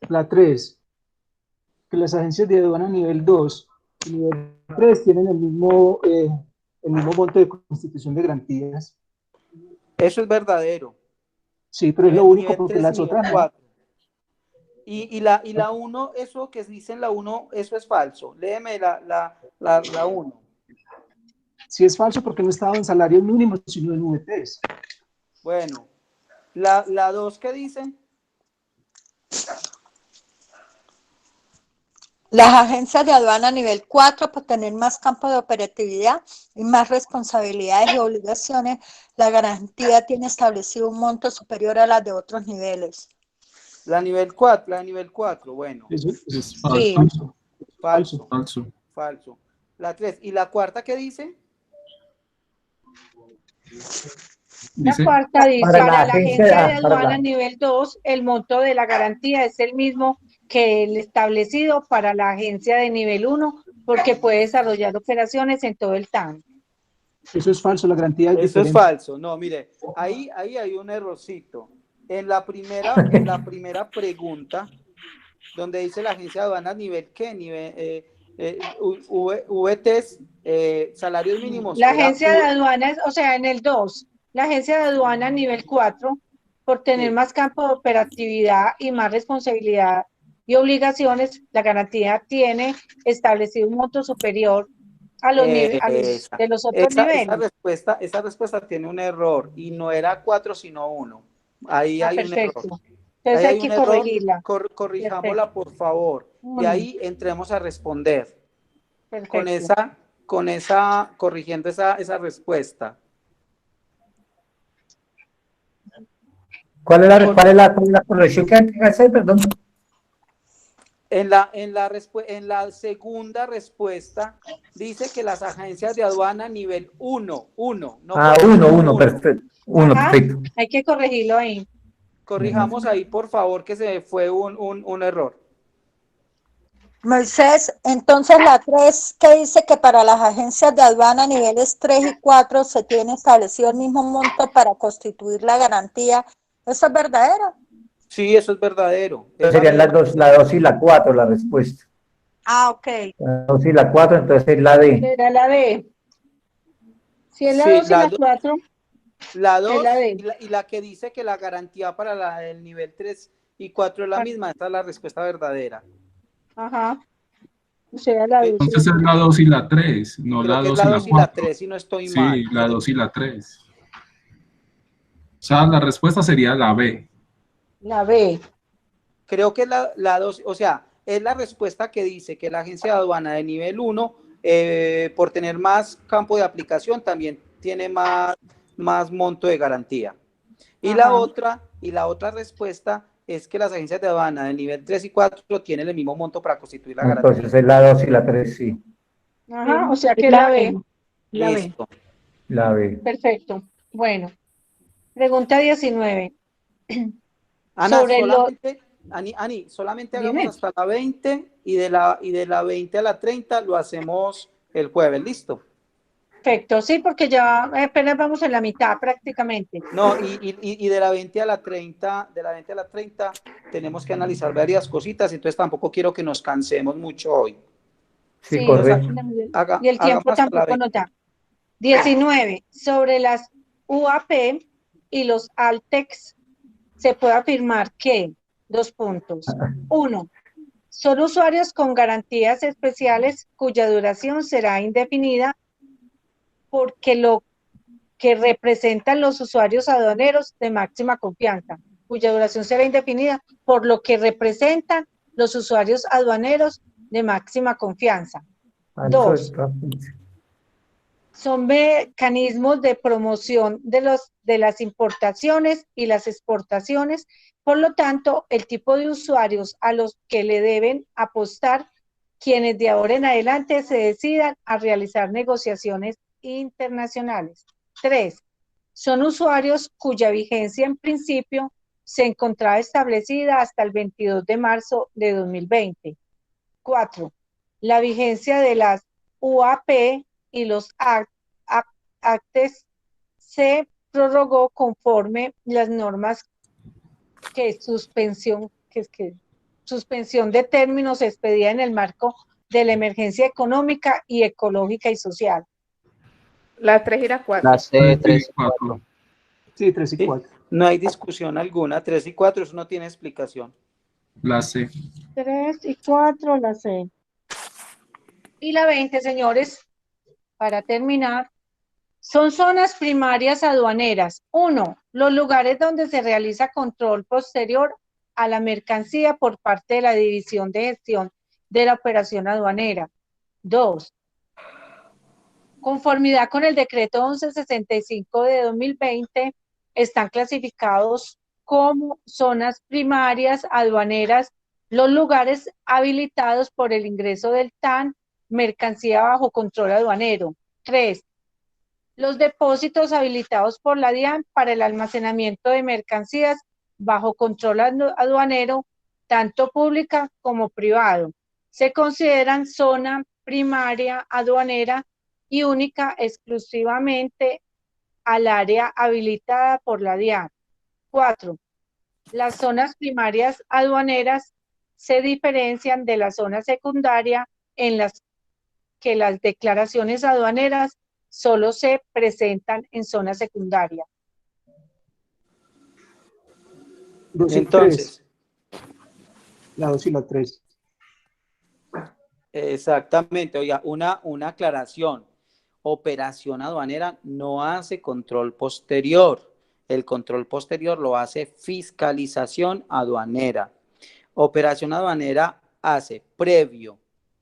La 3, que las agencias de aduana nivel 2 y nivel 3 tienen el mismo monto de constitución de garantías. Eso es verdadero. Sí, pero es lo único porque las otras no. Y la 1, eso que dice en la 1, eso es falso. Léeme la 1. Sí es falso porque no estaba en salarios mínimos, sino en VTs. Bueno, la 2, ¿qué dice? Las agencias de aduana nivel 4, por tener más campo de operatividad y más responsabilidades y obligaciones, la garantía tiene establecido un monto superior a las de otros niveles. La nivel 4, bueno. Eso es falso. Falso. Falso. La 3. ¿Y la cuarta qué dice? La cuarta dice, para la agencia de aduana nivel 2, el monto de la garantía es el mismo que el establecido para la agencia de nivel 1, porque puede desarrollar operaciones en todo el TAN. Eso es falso, la garantía es Eso diferente. es falso. No, mire, ahí hay un errorcito. En la primera pregunta, donde dice la agencia de aduanas nivel ¿qué? Nivel VTs, salarios mínimos. La agencia de aduanas, o sea, en el 2, la agencia de aduanas nivel 4, por tener más campo de operatividad y más responsabilidad y obligaciones, la garantía tiene establecido un monto superior a los niveles de los otros niveles. Esa respuesta tiene un error y no era 4 sino 1. Ahí hay perfecto. Un error. Entonces hay que corregirla. Corrijámosla, por favor. Y ahí entremos a responder. Perfecto. Corrigiendo esa respuesta. ¿Cuál es la corrección que hay que hacer, perdón? En la segunda respuesta dice que las agencias de aduana nivel 1. No 1, perfecto. 1, perfecto. Hay que corregirlo ahí. Corrijamos ahí, por favor, que se fue un error. Moisés, entonces la 3 que dice que para las agencias de aduana niveles 3 y 4 se tiene establecido el mismo monto para constituir la garantía, ¿eso es verdadero? Sí, eso es verdadero. Serían la 2 y la 4 la respuesta. Ah, ok. La 2 y la 4, entonces es la D. Será la D. Si es la 2 y la 4. La 2 y la que dice que la garantía para el nivel 3 y 4 es la misma, esta es la respuesta verdadera. Ajá. O sea, la Entonces es la 2 y la 3, no creo la 2 y y la 4. La 3, si no estoy mal. Sí, la 2 y la 3. O sea, la respuesta sería la B. La B. Creo que la 2, o sea, es la respuesta que dice que la agencia de aduana de nivel 1, por tener más campo de aplicación, también tiene más monto de garantía. Y la otra respuesta es que las agencias de aduana de nivel 3 y 4 tienen el mismo monto para constituir la garantía. Entonces es la 2 y la 3, sí. Ajá, o sea que la B. Listo. La B. Perfecto. Bueno. Pregunta 19. Ana, solamente hagamos hasta la 20 y de la 20 a la 30 lo hacemos el jueves, ¿listo? Perfecto, sí, porque ya apenas vamos en la mitad prácticamente. No, y de la 20 a la 30, tenemos que analizar varias cositas, entonces tampoco quiero que nos cansemos mucho hoy. Sí, correcto. Y el tiempo tampoco nos da. 19. Sobre las UAP y los ALTEX, se puede afirmar que, 2 puntos. 1. Son usuarios con garantías especiales cuya duración será indefinida porque lo que representan los usuarios aduaneros de máxima confianza, cuya duración será indefinida por lo que representan los usuarios aduaneros de máxima confianza. 2. son mecanismos de promoción de las importaciones y las exportaciones. Por lo tanto, el tipo de usuarios a los que le deben apostar quienes de ahora en adelante se decidan a realizar negociaciones internacionales. 3. Son usuarios cuya vigencia en principio se encontraba establecida hasta el 22 de marzo de 2020. 4. La vigencia de las UAP y los actes se prorrogó conforme las normas suspensión de términos expedida en el marco de la emergencia económica y ecológica y social. La 3 y la 4. La C, 3 y 4. Sí, 3 y 4. No hay discusión alguna. 3 y 4, eso no tiene explicación. La C. 3 y 4, la C. Y la 20, señores, para terminar, son zonas primarias aduaneras. 1. Los lugares donde se realiza control posterior a la mercancía por parte de la División de Gestión de la Operación Aduanera. 2. Conformidad con el decreto 1165 de 2020, están clasificados como zonas primarias aduaneras los lugares habilitados por el ingreso del TAN, mercancía bajo control aduanero. 3. Los depósitos habilitados por la DIAN para el almacenamiento de mercancías bajo control aduanero, tanto pública como privado, se consideran zona primaria aduanera y única exclusivamente al área habilitada por la DIAN. 4. Las zonas primarias aduaneras se diferencian de la zona secundaria en las que las declaraciones aduaneras solo se presentan en zona secundaria. Entonces, la 2 y la 3. Exactamente, oiga, una aclaración. Operación aduanera no hace control posterior. El control posterior lo hace fiscalización aduanera. Operación aduanera hace previo,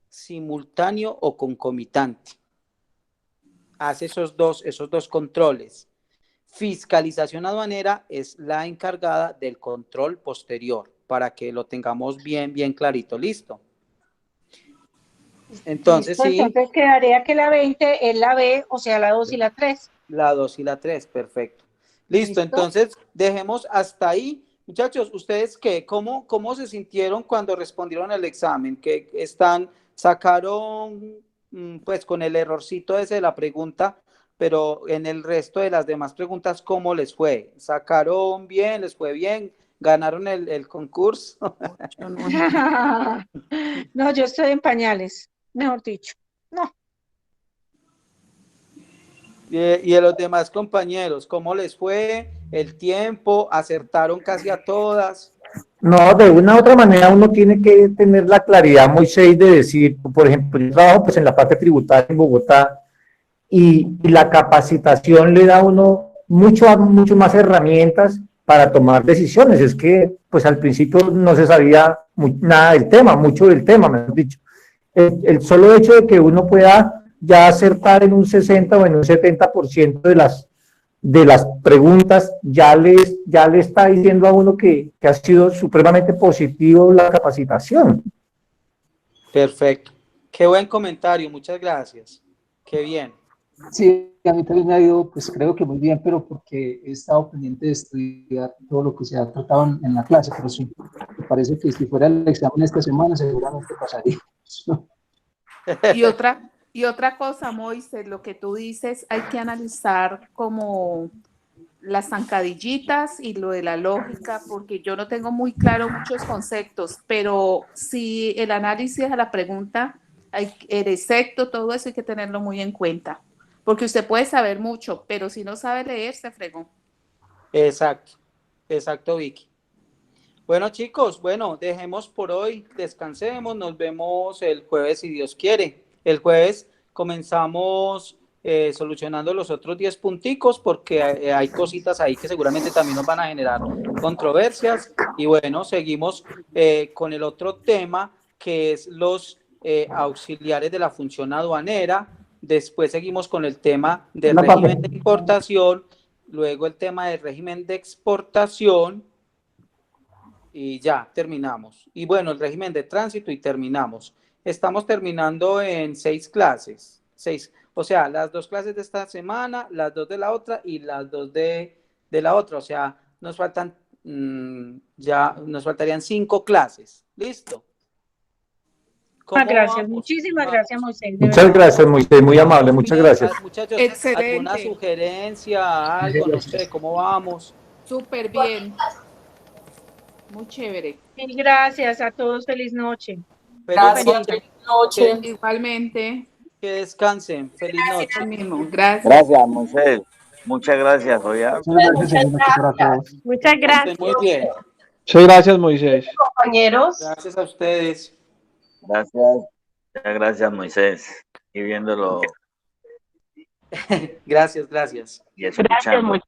simultáneo o concomitante. Hace esos dos controles. Fiscalización aduanera es la encargada del control posterior, para que lo tengamos bien clarito. ¿Listo? Entonces, ¿Listo? sí. Entonces quedaría que la 20 es la B, o sea, la 2 y la 3. La 2 y la 3, perfecto. Listo, entonces dejemos hasta ahí. Muchachos, ¿ustedes qué? ¿Cómo se sintieron cuando respondieron el examen? ¿Que sacaron pues con el errorcito ese de la pregunta, pero en el resto de las demás preguntas, ¿cómo les fue? ¿Sacaron bien? ¿Les fue bien? ¿Ganaron el concurso? No, yo estoy en pañales, mejor dicho. No. Y a los demás compañeros, ¿cómo les fue? ¿El tiempo? ¿Acertaron casi a todas? No, de una u otra manera uno tiene que tener la claridad, Moisés, de decir, por ejemplo, yo trabajo pues en la parte tributaria en Bogotá y la capacitación le da a uno mucho más herramientas para tomar decisiones. Es que pues al principio no se sabía nada del tema, mucho del tema, mejor dicho. El solo hecho de que uno pueda ya acertar en un 60 o en un 70% de las preguntas, ya le está diciendo a uno que ha sido supremamente positivo la capacitación. Perfecto. Qué buen comentario, muchas gracias. Qué bien. Sí, a mí también me ha ido, pues creo que muy bien, pero porque he estado pendiente de estudiar todo lo que se ha tratado en la clase, pero sí, me parece que si fuera el examen esta semana seguramente pasaría. Y otra cosa, Moisés, lo que tú dices, hay que analizar como las zancadillitas y lo de la lógica, porque yo no tengo muy claro muchos conceptos, pero si el análisis a la pregunta, el excepto, todo eso hay que tenerlo muy en cuenta, porque usted puede saber mucho, pero si no sabe leer, se fregó. Exacto, Vicky. Bueno, chicos, dejemos por hoy, descansemos, nos vemos el jueves si Dios quiere. El jueves comenzamos solucionando los otros 10 punticos porque hay cositas ahí que seguramente también nos van a generar controversias. Y bueno, seguimos con el otro tema que es los auxiliares de la función aduanera. después seguimos con el tema del régimen de importación, luego el tema del régimen de exportación, y ya terminamos. Y bueno, el régimen de tránsito y terminamos. Estamos terminando en 6 clases, 6, o sea, las 2 clases de esta semana, las 2 de la otra y las 2 de la otra, o sea, nos faltan, ya nos faltarían 5 clases. ¿Listo? Gracias, muchísimas gracias, Moisés. Muchas gracias, Moisés, muy amable, muchas gracias. Muchachos, Excelente. ¿alguna sugerencia, algo, no sé, cómo vamos? Súper bien. Muy chévere. Mil gracias a todos, feliz noche. Gracias, feliz noche. Igualmente. Que descansen, feliz noche. Mismo. Gracias. Gracias, Moisés. Muchas gracias, Oya. Muchas gracias. Muy bien. Muchas gracias, Moisés. Compañeros. Gracias a ustedes. Gracias. Muchas gracias, Moisés. Y viéndolo. Gracias, gracias. Y escuchando.